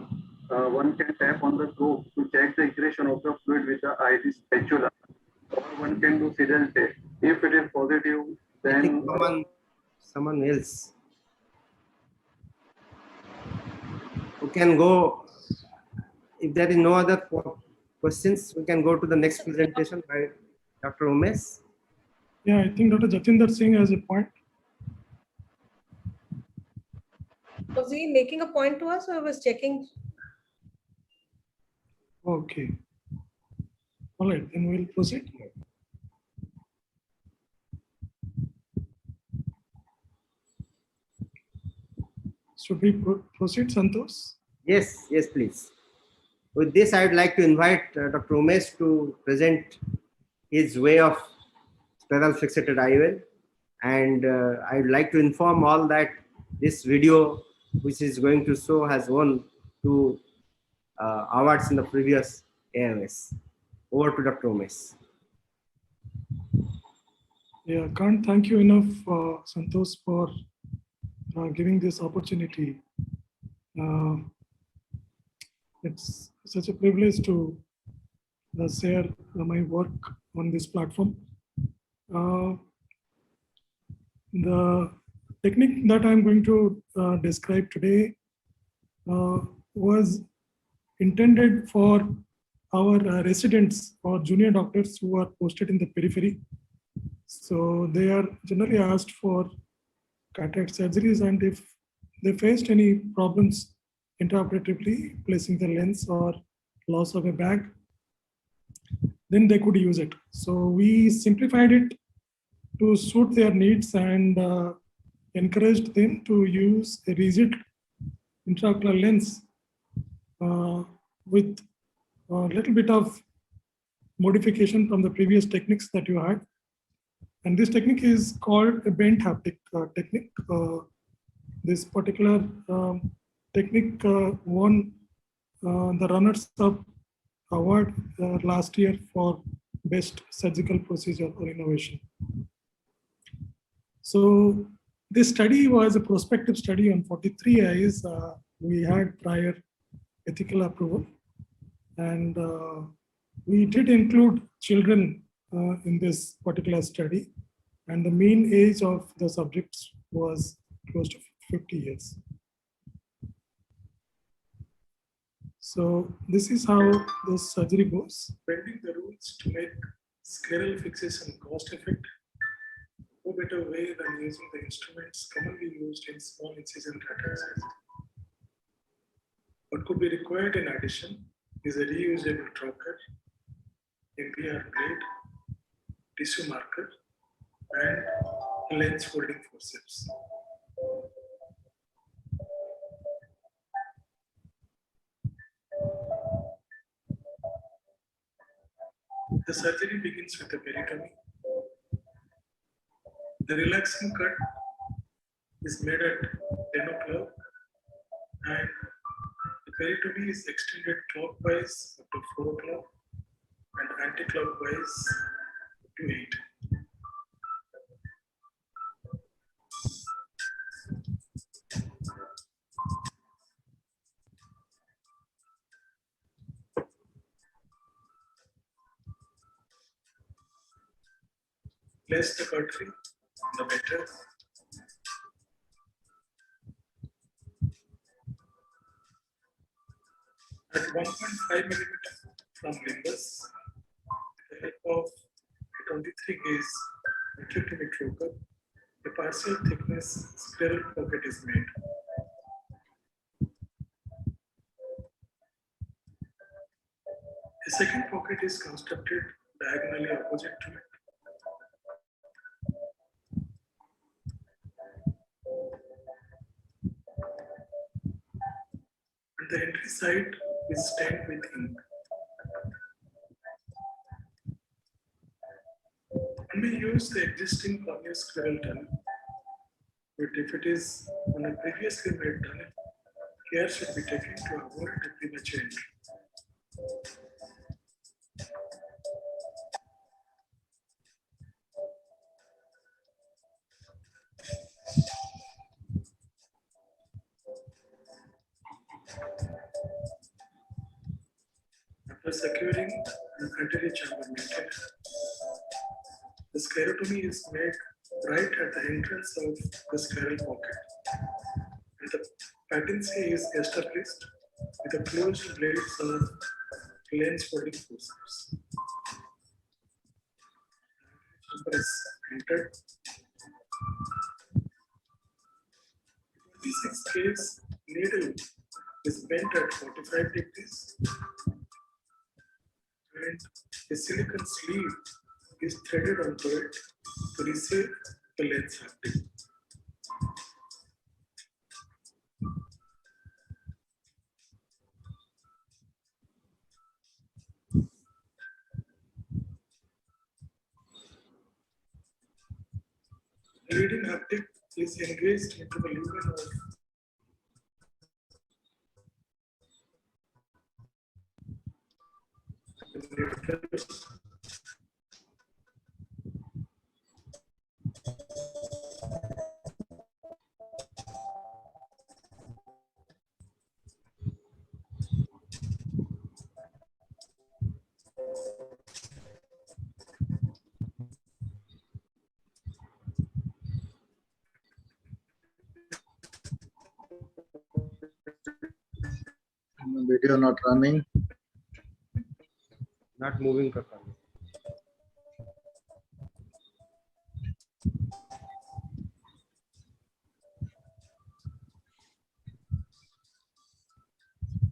One can tap on the probe to check the accretion of the fluid with the iris spatula, or one can do serial test. If it is positive, I think then someone else who can go. If there is no other questions, we can go to the next presentation by Dr. Umesh. Yeah, I think Dr. Jatinder Singh has a point. Was he making a point to us or was checking? Okay. All right, then we'll proceed. Should we proceed, Santosh? Yes, yes, please. With this, I would like to invite Dr. Umesh to present his way of scleral fixated IOL. And I would like to inform all that this video, which is going to show, has won 2 awards in the previous AMS. Over to Dr. Umesh. Yeah, can't thank you enough, Santosh, for giving this opportunity. It's such a privilege to share my work on this platform. The technique that I'm going to describe today was intended for our residents or junior doctors who are posted in the periphery. So they are generally asked for cataract surgeries, and if they faced any problems intraoperatively, placing the lens or loss of a bag, then they could use it. So we simplified it to suit their needs and encouraged them to use a rigid intraocular lens with a little bit of modification from the previous techniques that you had. And this technique is called a bent haptic technique. This particular technique won the runners-up award last year for best surgical procedure or innovation. So this study was a prospective study on 43 eyes. We had prior ethical approval, and we did include children in this particular study, and the mean age of the subjects was close to 50 years. So this is how the surgery goes. Bending the rules to make scleral fixation cost-effective. No better way than using the instruments commonly used in small incision cataract surgery. What could be required in addition is a reusable trocar, MPR blade, tissue marker, and a lens folding forceps. The surgery begins with a peritomy. The relaxing cut is made at 10 o'clock, and the peritomy is extended clockwise up to 4 o'clock and anti-clockwise to 8. Place the cautery in the better. At 1.5 millimeter from limbus, with the help of a 23 gauge vitrectomy trocar, a partial thickness scleral pocket is made. A second pocket is constructed diagonally opposite to it. And the entry side is stained with ink. And we use the existing corneal scleral tunnel, but if it is on a previously made tunnel, care should be taken to avoid a premature entry. After securing an anterior chamber maintained, the sclerotomy is made right at the entrance of the scleral pocket, and the patency is established with the closed blades of lens folding forceps. Chamber is entered. 26 case needle is bent at 45 degrees, and a silicon sleeve is threaded onto it to receive the lens haptic. leading haptic is engaged into the lumen of Video not running. Not moving properly.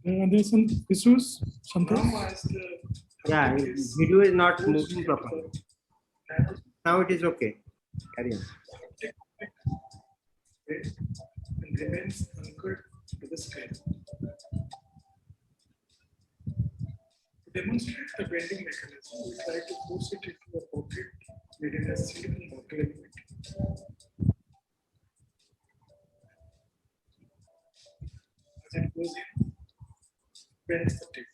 there's some issues. Santosh? Yeah, video is not moving properly. Now it is okay. Carry on. And remains anchored to the screen. To demonstrate the bending mechanism, we try to force it into a pocket within a silicon bottle element. As it goes in, bends the tip.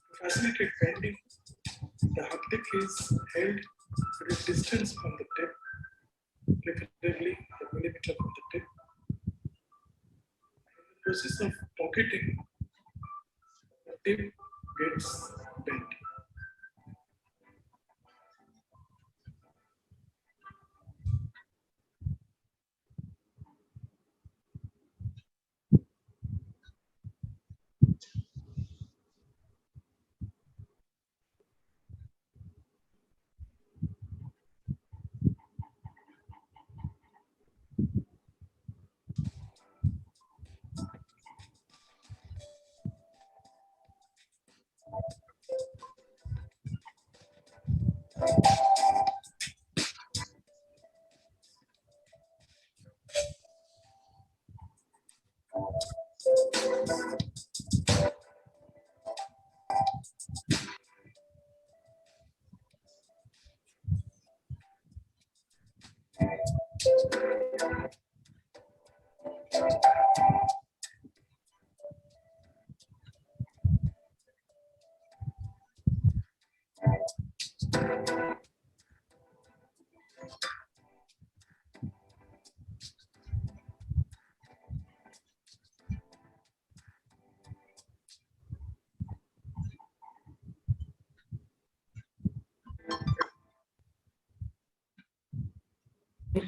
To facilitate bending, the haptic is held at a distance from the tip, preferably a millimeter from the tip. In the process of pocketing, the tip gets bent.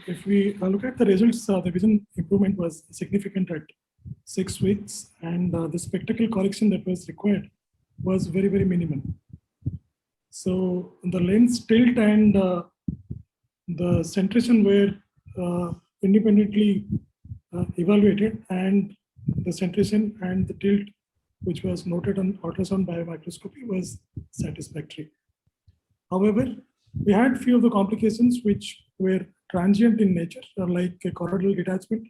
If we look at the results, the vision improvement was significant at 6 weeks, and the spectacle correction that was required was very, very minimal. So the lens tilt and the centration were independently evaluated, and the centration and the tilt, which was noted on ultrasound biomicroscopy, was satisfactory. However, we had few of the complications which were transient in nature, like a choroidal detachment.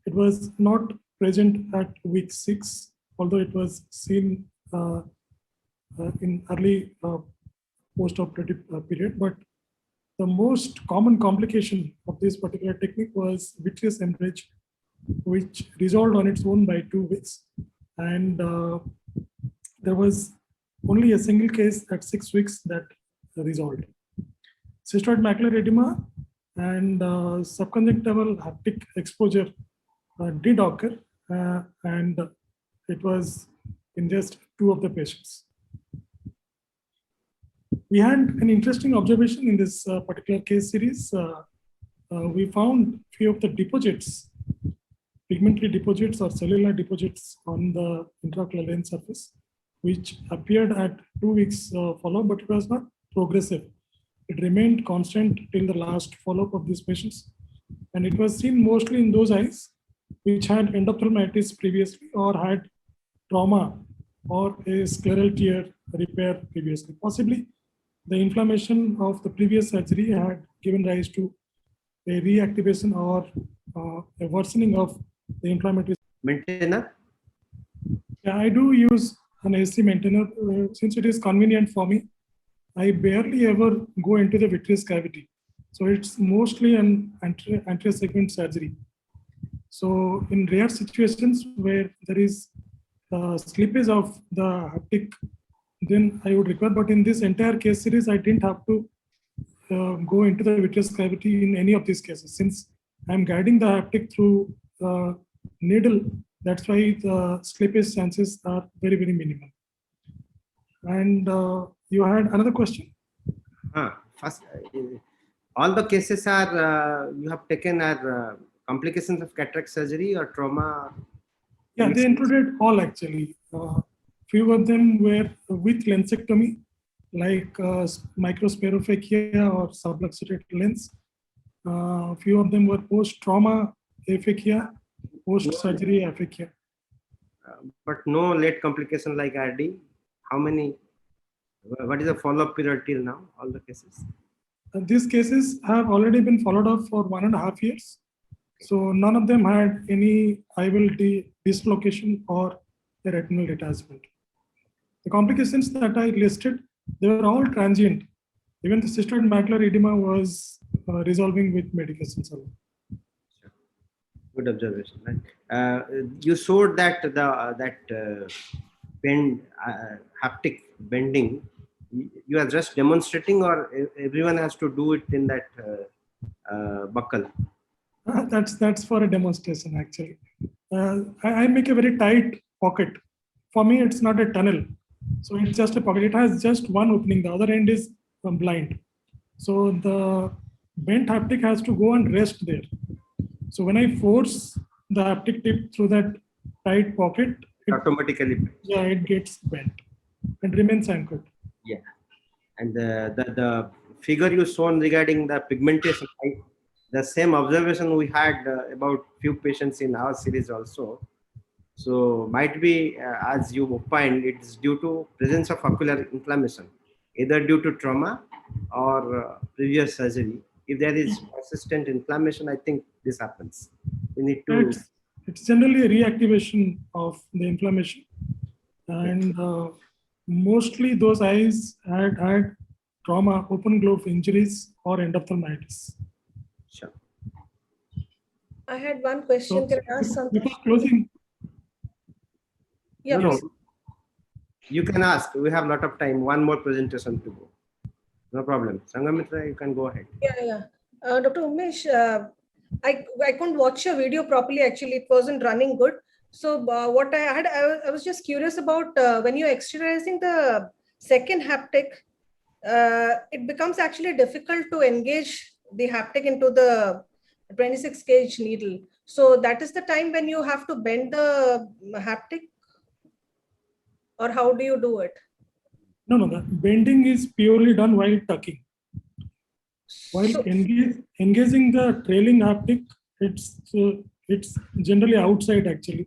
It was not present at week 6, although it was seen in early post-operative period. But the most common complication of this particular technique was vitreous hemorrhage, which resolved on its own by 2 weeks. And there was only a single case at 6 weeks that resolved. Cystoid macular edema and subconjunctival haptic exposure did occur, and it was in just 2 of the patients. We had an interesting observation in this particular case series. We found few of the deposits, pigmentary deposits or cellular deposits on the intraocular lens surface, which appeared at 2 weeks follow-up, but it was not progressive. It remained constant till the last follow-up of these patients. And it was seen mostly in those eyes which had endophthalmitis previously or had trauma or a scleral tear repair previously. Possibly the inflammation of the previous surgery had given rise to a reactivation or a a worsening of the inflammatory. Maintainer? Yeah, I do use an AC maintainer since it is convenient for me. I barely ever go into the vitreous cavity. So it's mostly an anterior segment surgery. So in rare situations where there is slippage of the haptic, then I would require, but in this entire case series, I didn't have to go into the vitreous cavity in any of these cases. Since I'm guiding the haptic through the needle, that's why the slippage chances are very, very minimal. And you had another question? First, all the cases are you have taken are complications of cataract surgery or trauma? Yeah, they included all actually. Few of them were with lensectomy, like microspherophakia or subluxated lens. Few of them were post-trauma aphakia, post-surgery aphakia. But no late complication like RD. How many? What is the follow-up period till now? All the cases. These cases have already been followed up for 1.5 years. So none of them had any IOL dislocation or a retinal detachment. The complications that I listed, they were all transient. Even the cystoid macular edema was resolving with medications alone. Good observation. Right? You showed that the bend haptic bending. You are just demonstrating, or everyone has to do it in that buckle? That's for a demonstration actually. I make a very tight pocket. For me, it's not a tunnel. So it's just a pocket. It has just one opening. The other end is blind. So the bent haptic has to go and rest there. So when I force the haptic tip through that tight pocket, Automatically bent. Yeah, it gets bent and remains anchored. Yeah. And the figure you shown regarding the pigmentation, the same observation we had about few patients in our series also. So might be, as you opined, it's due to presence of ocular inflammation, either due to trauma or previous surgery. If there is persistent inflammation, I think this happens. We need to. It's generally a reactivation of the inflammation, and mostly those eyes had trauma, open glove injuries, or endophthalmitis. Sure. I had one question. Can I ask something? Before closing, Yeah, No, please. you can ask. We have a lot of time. One more presentation to go. No problem. Sanghamitra, you can go ahead. Yeah. Dr. Umesh, I couldn't watch your video properly. Actually, it wasn't running good. So what I was just curious about when you're exteriorizing the second haptic, it becomes actually difficult to engage the haptic into the 26 gauge needle. So that is the time when you have to bend the haptic, or how do you do it? no, the bending is purely done while tucking. While So- engaging the trailing haptic, it's generally outside actually.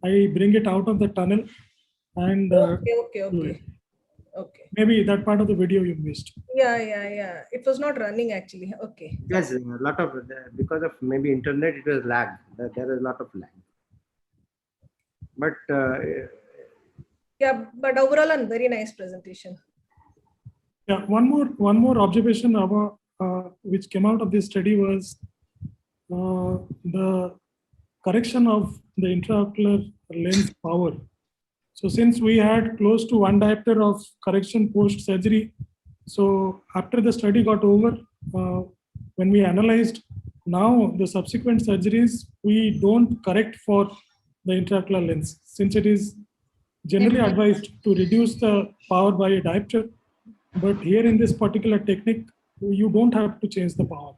I bring it out of the tunnel and Okay. maybe that part of the video you missed. Yeah. It was not running actually. Okay. Yes, a lot of, because of maybe internet, it was lag. There is a lot of lag. But Yeah, but overall, a very nice presentation. Yeah, one more observation about which came out of this study was the correction of the intraocular lens power. So since we had close to 1 diopter of correction post surgery, so after the study got over, when we analyzed now the subsequent surgeries, we don't correct for the intraocular lens since it is generally advised to reduce the power by a diopter. But here in this particular technique, you don't have to change the power.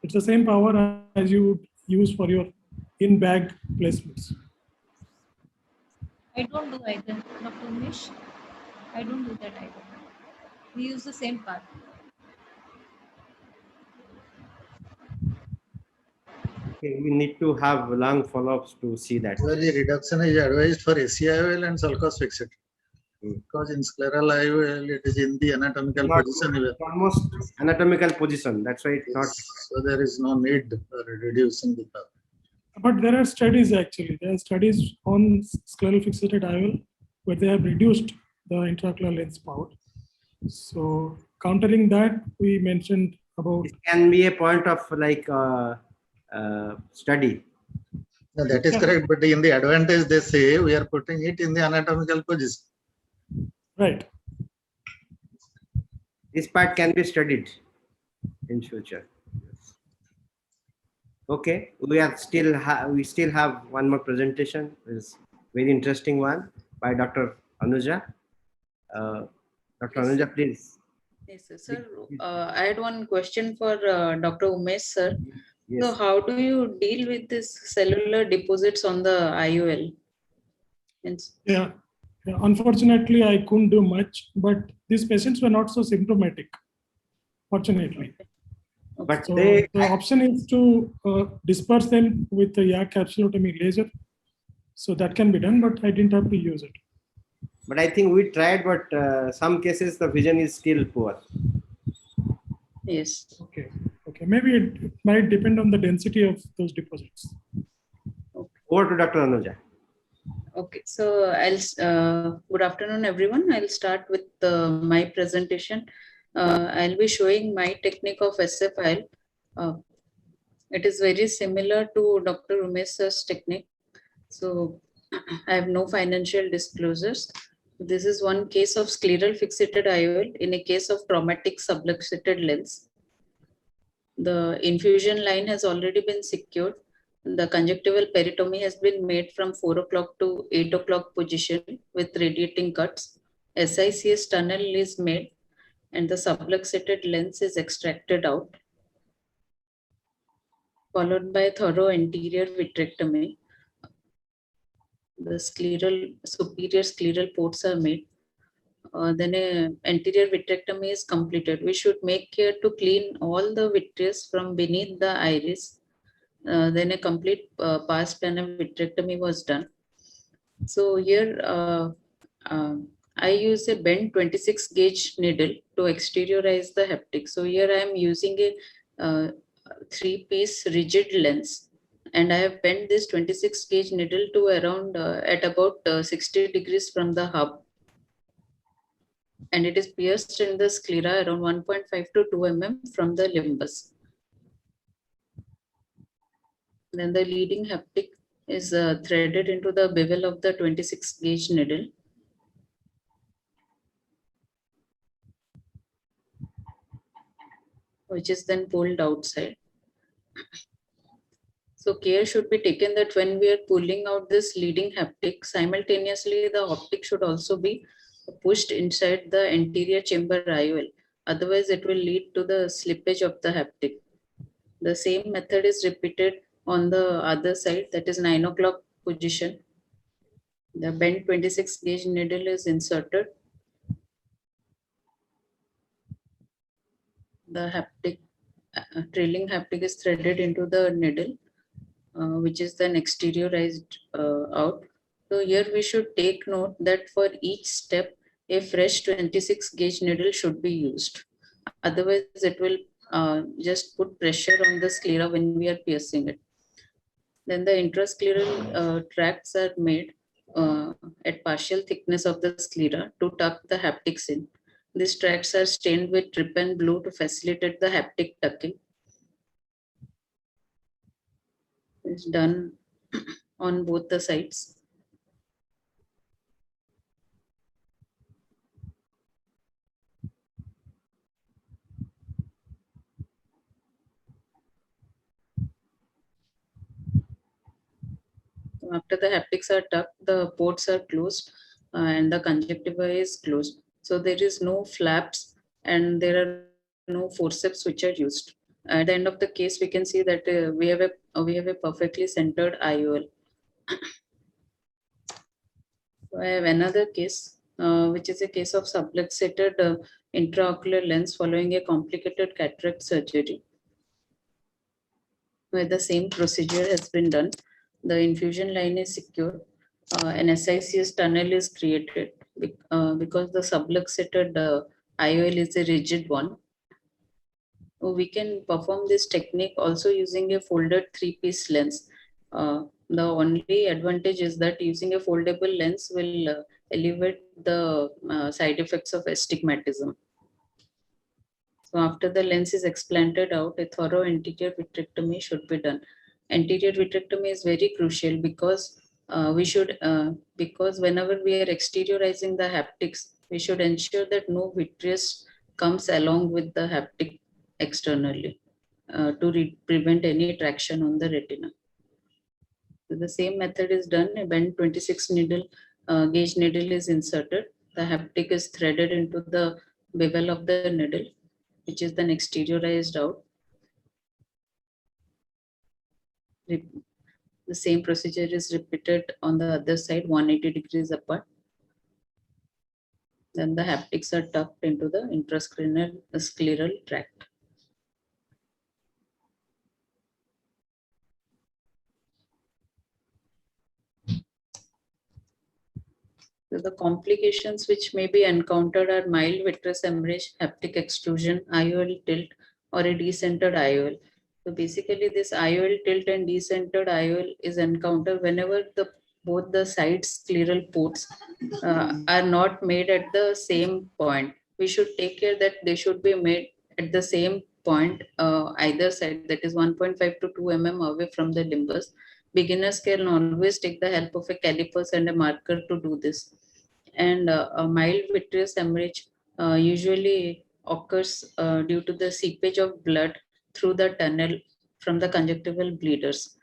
It's the same power as you would use for your in-bag placements. I don't do either, Dr. Umesh. I don't do that either. We use the same path. okay, we need to have long follow-ups to see that. Usually reduction is advised for SCIOL and sulcus fixated. Because in scleral IOL, it is in the anatomical position. Almost anatomical position. That's why it's not. So there is no need for reducing the power. but there are studies actually. There are studies on scleral fixated IOL where they have reduced the intraocular lens power. So countering that, we mentioned about. It can be a point of like study. No, that is correct. But in the advantage, they say we are putting it in the anatomical position. Right. This part can be studied in future. Okay, we still have one more presentation. It's very interesting one by Dr. Anuja. Dr. Yes, Anuja, sir. please. Yes, sir. Sir, I had one question for Dr. Umesh, sir. Yes. So, how do you deal with this cellular deposits on the IOL? Yeah. Unfortunately, I couldn't do much, but these patients were not so symptomatic, fortunately. But So they, the option is to disperse them with the YAG capsulotomy laser. So that can be done, but I didn't have to use it. but I think we tried, but some cases the vision is still poor. Yes. Okay. Maybe it might depend on the density of those deposits. Over to Dr. Anuja. Okay. So, good afternoon, everyone. I'll start with my presentation. I'll be showing my technique of SFIL. It is very similar to Dr. Umesh's technique. So, I have no financial disclosures. This is one case of scleral fixated IOL in a case of traumatic subluxated lens. The infusion line has already been secured. The conjunctival peritomy has been made from 4 o'clock to 8 o'clock position with radiating cuts. SICS tunnel is made and the subluxated lens is extracted out, followed by thorough anterior vitrectomy. The superior scleral ports are made. Then anterior vitrectomy is completed. We should make care to clean all the vitreous from beneath the iris. Then a complete pars plana vitrectomy was done. So here I use a bent 26 gauge needle to exteriorize the haptic. So here I am using a 3-piece rigid lens, and I have bent this 26 gauge needle to around at about 60 degrees from the hub. And it is pierced in the sclera around 1.5 to 2 mm from the limbus. Then the leading haptic is threaded into the bevel of the 26 gauge needle. Which is then pulled outside. So care should be taken that when we are pulling out this leading haptic, simultaneously the optic should also be pushed inside the anterior chamber IOL. Otherwise, it will lead to the slippage of the haptic. The same method is repeated on the other side, that is 9 o'clock position. The bent 26 gauge needle is inserted. The haptic, trailing haptic is threaded into the needle, which is then exteriorized out. So here we should take note that for each step, a fresh 26 gauge needle should be used. Otherwise, it will just put pressure on the sclera when we are piercing it. Then the intrascleral tracts are made at partial thickness of the sclera to tuck the haptics in. These tracts are stained with trypan blue to facilitate the haptic tucking. It's done on both the sides. After the haptics are tucked, the ports are closed and the conjunctiva is closed. So there is no flaps and there are no forceps which are used. At the end of the case, we can see that we have a perfectly centered IOL. So I have another case, which is a case of subluxated intraocular lens following a complicated cataract surgery, where the same procedure has been done. The infusion line is secured. An SICS tunnel is created because the subluxated IOL is a rigid one. We can perform this technique also using a folded 3-piece lens. The only advantage is that using a foldable lens will alleviate the side effects of astigmatism. So after the lens is explanted out, a thorough anterior vitrectomy should be done. Anterior vitrectomy is very crucial because because whenever we are exteriorizing the haptics, we should ensure that no vitreous comes along with the haptic externally to prevent any traction on the retina. So the same method is done. When 26 needle gauge needle is inserted, the haptic is threaded into the bevel of the needle, which is then exteriorized out. The same procedure is repeated on the other side, 180 degrees apart. Then the haptics are tucked into the intrascleral tract. So the complications which may be encountered are mild vitreous hemorrhage, haptic extrusion, IOL tilt, or a decentered IOL. So basically this IOL tilt and decentered IOL is encountered whenever both the side scleral ports are not made at the same point. We should take care that they should be made at the same point either side, that is 1.5 to 2 mm away from the limbus. Beginners can always take the help of a calipers and a marker to do this. And a mild vitreous hemorrhage usually occurs due to the seepage of blood through the tunnel from the conjunctival bleeders.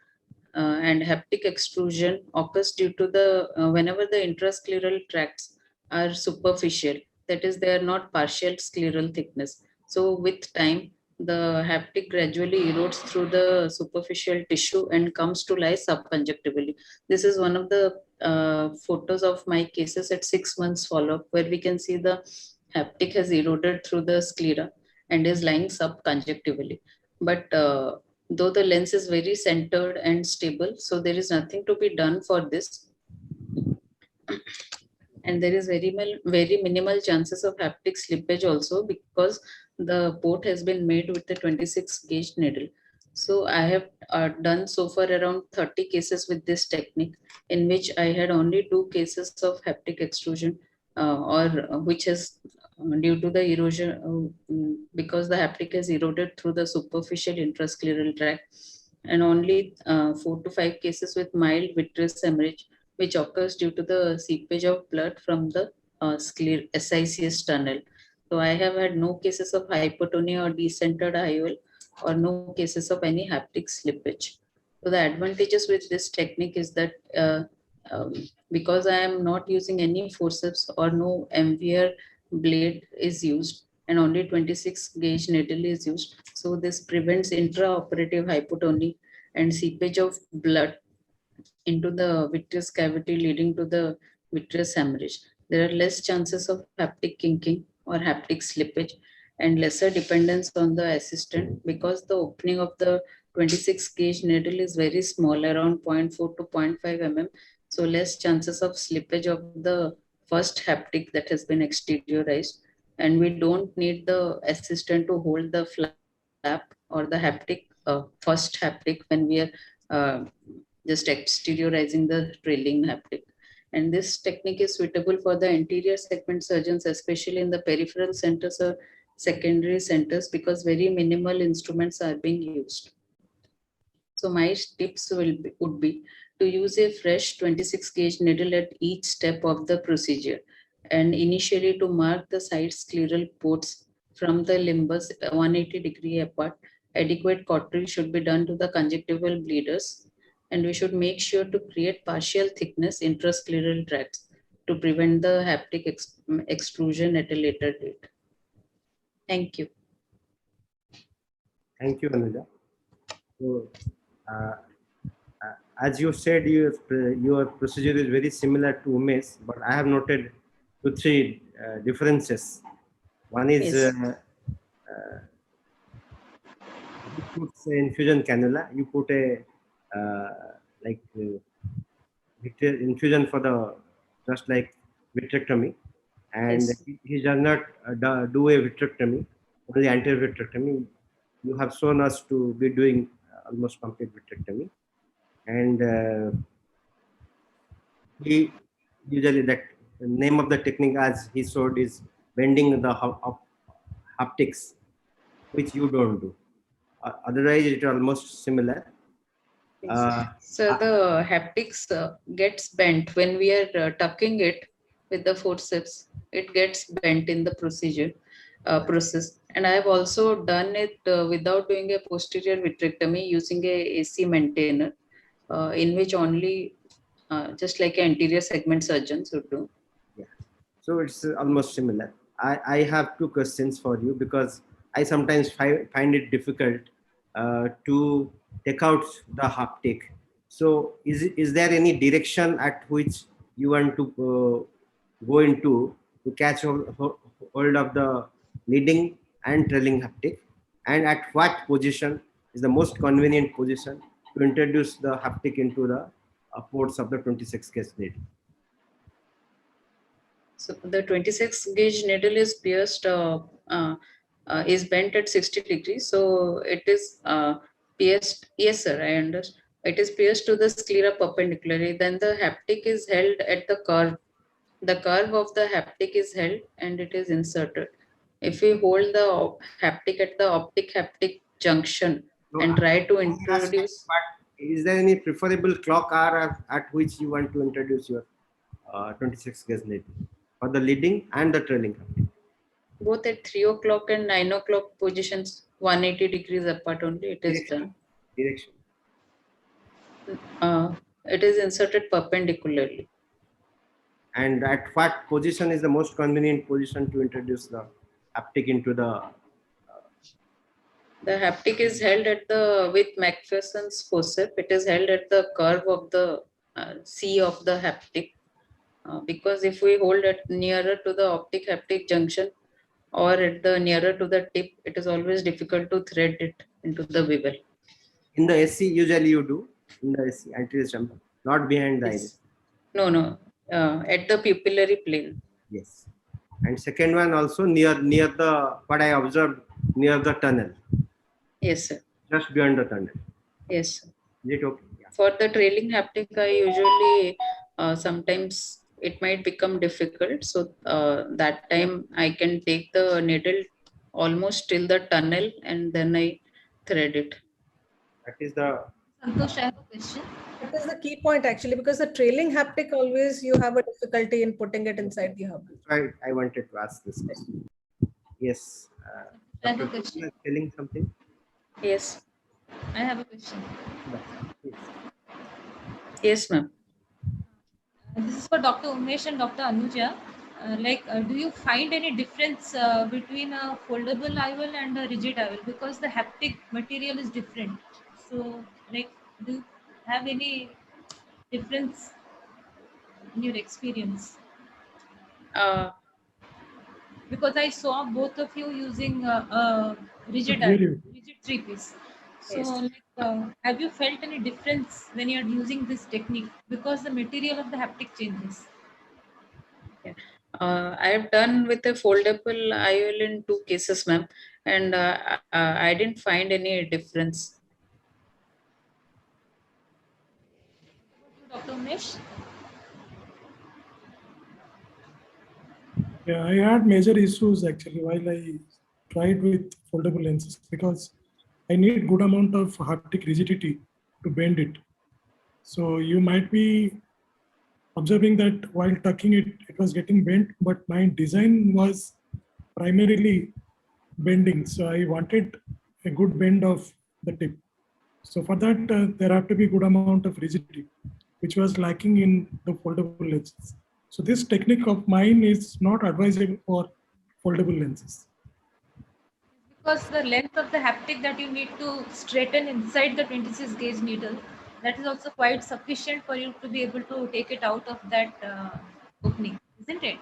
And haptic extrusion occurs due to the whenever the intrascleral tracts are superficial, that is, they are not partial scleral thickness. So with time, the haptic gradually erodes through the superficial tissue and comes to lie subconjunctivally. This is one of the photos of my cases at 6 months follow-up, where we can see the haptic has eroded through the sclera and is lying subconjunctivally. But though the lens is very centered and stable, so there is nothing to be done for this. And there is very minimal chances of haptic slippage also, because the port has been made with the 26 gauge needle. So I have done so far around 30 cases with this technique, in which I had only 2 cases of haptic extrusion, or which is due to the erosion, because the haptic has eroded through the superficial intrascleral tract, and only 4 to 5 cases with mild vitreous hemorrhage, which occurs due to the seepage of blood from the SICS tunnel. So I have had no cases of hypotonia or decentered IOL, or no cases of any haptic slippage. So the advantages with this technique is that because I am not using any forceps or no MVR blade is used, and only 26 gauge needle is used, so this prevents intraoperative hypotony and seepage of blood into the vitreous cavity, leading to the vitreous hemorrhage. There are less chances of haptic kinking or haptic slippage, and lesser dependence on the assistant, because the opening of the 26 gauge needle is very small, around 0.4 to 0.5 mm. So less chances of slippage of the first haptic that has been exteriorized, and we don't need the assistant to hold the flap or the haptic, first haptic, when we are just exteriorizing the trailing haptic. And this technique is suitable for the anterior segment surgeons, especially in the peripheral centers or secondary centers, because very minimal instruments are being used. So my tips would be to use a fresh 26 gauge needle at each step of the procedure, and initially to mark the side scleral ports from the limbus 180 degree apart. Adequate cautery should be done to the conjunctival bleeders, and we should make sure to create partial thickness intrascleral tracts to prevent the haptic extrusion at a later date. Thank you. Thank you, Anuja. So, as you said, your procedure is very similar to Umesh, but I have noted 2-3 differences. One is Yes. You put say, infusion cannula. You put a infusion for the just like vitrectomy, and Yes. he does not do a vitrectomy, only anterior vitrectomy. You have shown us to be doing almost complete vitrectomy. and he usually, that the name of the technique as he showed is bending the haptics, which you don't do. Otherwise, it almost similar. Yes. So the haptics gets bent when we are tucking it with the forceps. It gets bent in the process. And I have also done it without doing a posterior vitrectomy using a AC maintainer, in which only just like an anterior segment surgeons would do. Yeah. So it's almost similar. I have two questions for you because I sometimes find it difficult to take out the haptic. So is there any direction at which you want to go into to catch hold of the leading and trailing haptic? And at what position is the most convenient position to introduce the haptic into the ports of the 26 gauge needle? So the 26 gauge needle is pierced, is bent at 60 degrees. So it is pierced. Yes, sir, I understand. It is pierced to the sclera perpendicularly. Then the haptic is held at the curve. The curve of the haptic is held and it is inserted. If we hold the haptic at the optic haptic junction So and try to I asked, introduce, but is there any preferable clock hour at which you want to introduce your 26 gauge needle for the leading and the trailing haptic? both at 3 o'clock and 9 o'clock positions, 180 degrees apart only, it is done. Direction. It is inserted perpendicularly. And at what position is the most convenient position to introduce the haptic into the? The haptic is held at the, with McPherson's forceps, it is held at the curve of the C of the haptic. Because if we hold it nearer to the optic haptic junction or at the nearer to the tip, it is always difficult to thread it into the bevel. In the SC, usually you do in the SC anterior chamber, not behind the iris. No, at the pupillary plane. Yes. And second one also near the, what I observed, near the tunnel. Yes, sir. Just beyond the tunnel. Yes, sir. Is it okay? Yeah. For the trailing haptic, I usually sometimes it might become difficult. So that time I can take the needle almost till the tunnel and then I thread it. That is the. Santosh, I have a question. That is the key point actually, because the trailing haptic always you have a difficulty in putting it inside the hub. Right, I wanted to ask this question. Yes. I have a Dr. question. Krishna is telling something. Yes. I have a question. Yes. Yes, ma'am. This is for Dr. Umesh and Dr. Anuja. Do you find any difference between a foldable IOL and a rigid IOL? Because the haptic material is different. So, do you have any difference in your experience? Because I saw both of you using a rigid Hear IOL, you. rigid three-piece. So, Yes. have you felt any difference when you're using this technique? Because the material of the haptic changes. I have done with a foldable IOL in 2 cases, ma'am, and I didn't find any difference. Dr. Umesh? Yeah, I had major issues actually while I tried with foldable lenses because I need good amount of haptic rigidity to bend it. So you might be observing that while tucking it, it was getting bent, but my design was primarily bending. So I wanted a good bend of the tip. So for that, there have to be good amount of rigidity, which was lacking in the foldable lenses. So this technique of mine is not advisable for foldable lenses. Because the length of the haptic that you need to straighten inside the 26 gauge needle, that is also quite sufficient for you to be able to take it out of that opening, isn't it?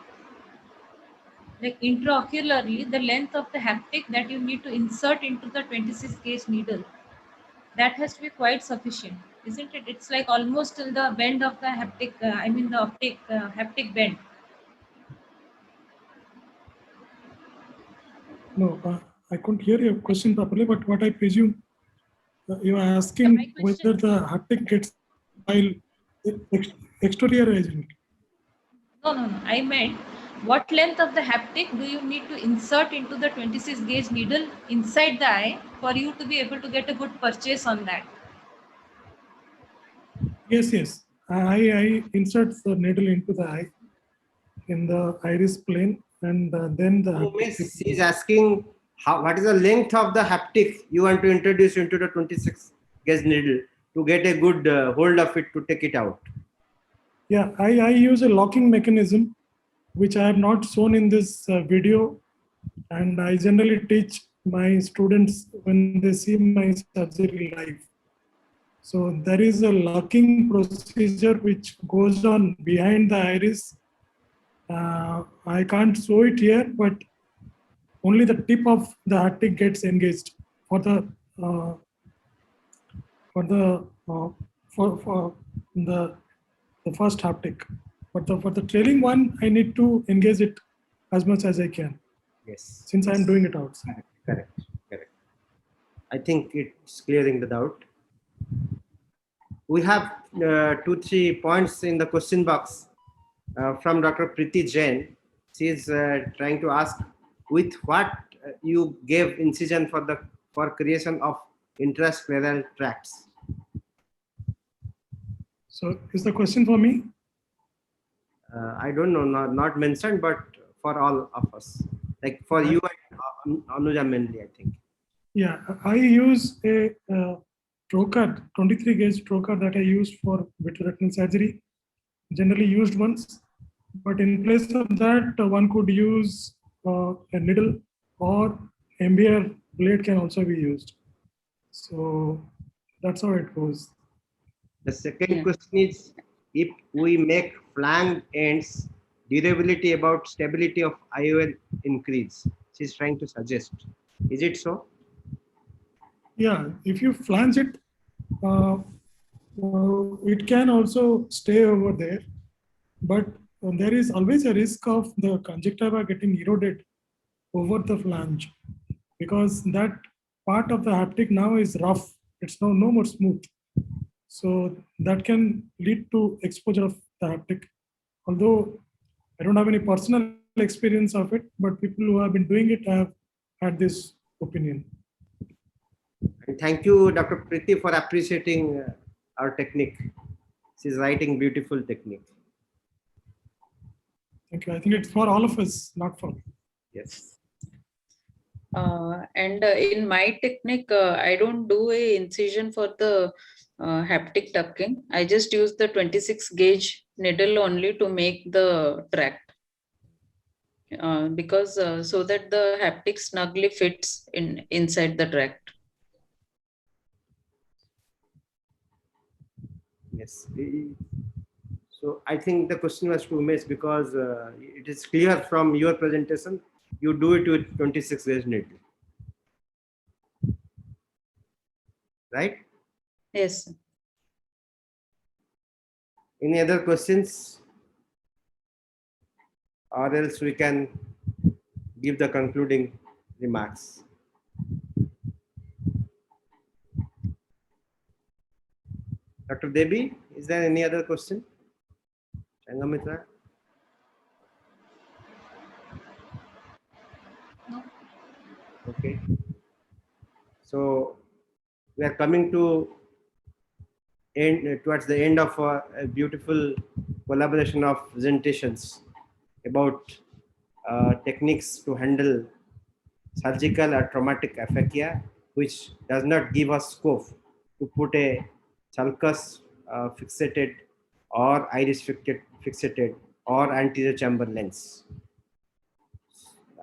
Like intraocularly, the length of the haptic that you need to insert into the 26 gauge needle, that has to be quite sufficient, isn't it? It's like almost till the bend of the haptic, the optic haptic bend. No, I couldn't hear your question properly, but what I presume you are asking My question- whether the haptic gets while exterior agent. No, no, no. I meant what length of the haptic do you need to insert into the 26 gauge needle inside the eye for you to be able to get a good purchase on that? Yes, yes. I insert the needle into the eye in the iris plane, and then the Oh, haptic miss, she's asking what is the length of the haptic you want to introduce into the 26 gauge needle to get a good hold of it to take it out. Yeah, I use a locking mechanism, which I have not shown in this video. And I generally teach my students when they see my surgery live. So there is a locking procedure which goes on behind the iris. I can't show it here, but only the tip of the haptic gets engaged for the uh, for the for the first haptic. But for the trailing one, I need to engage it as much as I can, Yes. since I'm doing it outside. Correct. I think it's clearing the doubt. We have 2-3 points in the question box from Dr. Preeti Jain. She is trying to ask with what you gave incision for creation of intrascleral tracts. So is the question for me? I don't know, not mentioned, but for all of us, like for you and Anuja mainly, I think. Yeah, I use a trocar, 23 gauge trocar that I use for vitreoretinal surgery, generally used once. But in place of that, one could use a needle, or MBR blade can also be used. So that's how it goes. The second Yeah. question is, if we make flank ends durability about stability of IOL increase. She's trying to suggest. Is it so? Yeah, if you flange it, it can also stay over there, but there is always a risk of the conjunctiva getting eroded over the flange, because that part of the haptic now is rough. It's no more smooth. So that can lead to exposure of the haptic. Although I don't have any personal experience of it, but people who have been doing it have had this opinion. And thank you, Dr. Preeti, for appreciating our technique. She's writing beautiful technique. Thank you. I think it's for all of us, not for me. Yes. And in my technique, I don't do a incision for the haptic tucking. I just use the 26 gauge needle only to make the tract. Because so that the haptic snugly fits inside the tract. Yes. So I think the question was to Umesh, because it is clear from your presentation, you do it with 26 gauge needle. Right? Yes. Any other questions? Or else we can give the concluding remarks. Dr. Devi, is there any other question? Changamitra? No. Okay. So we are coming to towards the end of a beautiful collaboration of presentations about techniques to handle surgical or traumatic aphakia, which does not give us scope to put a sulcus fixated or iris fixated or anterior chamber lens.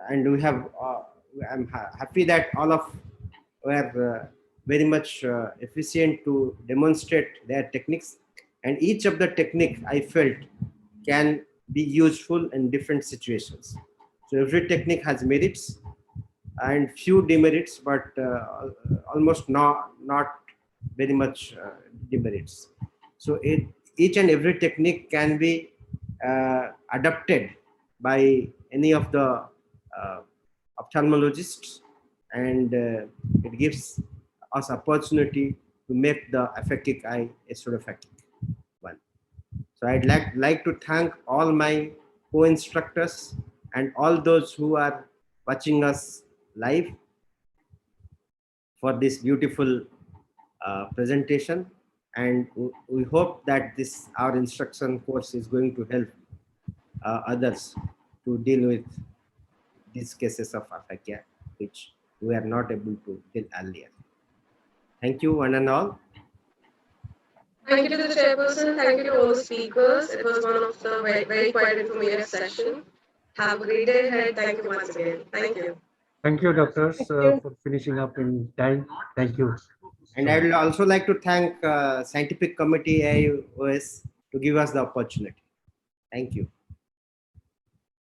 And we have, I'm happy that all of were very much efficient to demonstrate their techniques, and each of the technique I felt can be useful in different situations. So every technique has merits and few demerits, but almost not very much demerits. So each and every technique can be adapted by any of the ophthalmologists, and it gives us opportunity to make the aphakic eye pseudophakic. So I'd like to thank all my co-instructors and all those who are watching us live for this beautiful presentation. And we hope that our instruction course is going to help others to deal with these cases of aphakia, which we are not able to deal earlier. Thank you, one and all. Thank you to the chairperson. Thank you to all the speakers. It was one of the very quite informative session. Have a great day ahead. Thank you once again. Thank you. Thank you, doctors, Thank you. for finishing up in time. Thank you. And I would also like to thank Scientific Committee AIOS to give us the opportunity. Thank you.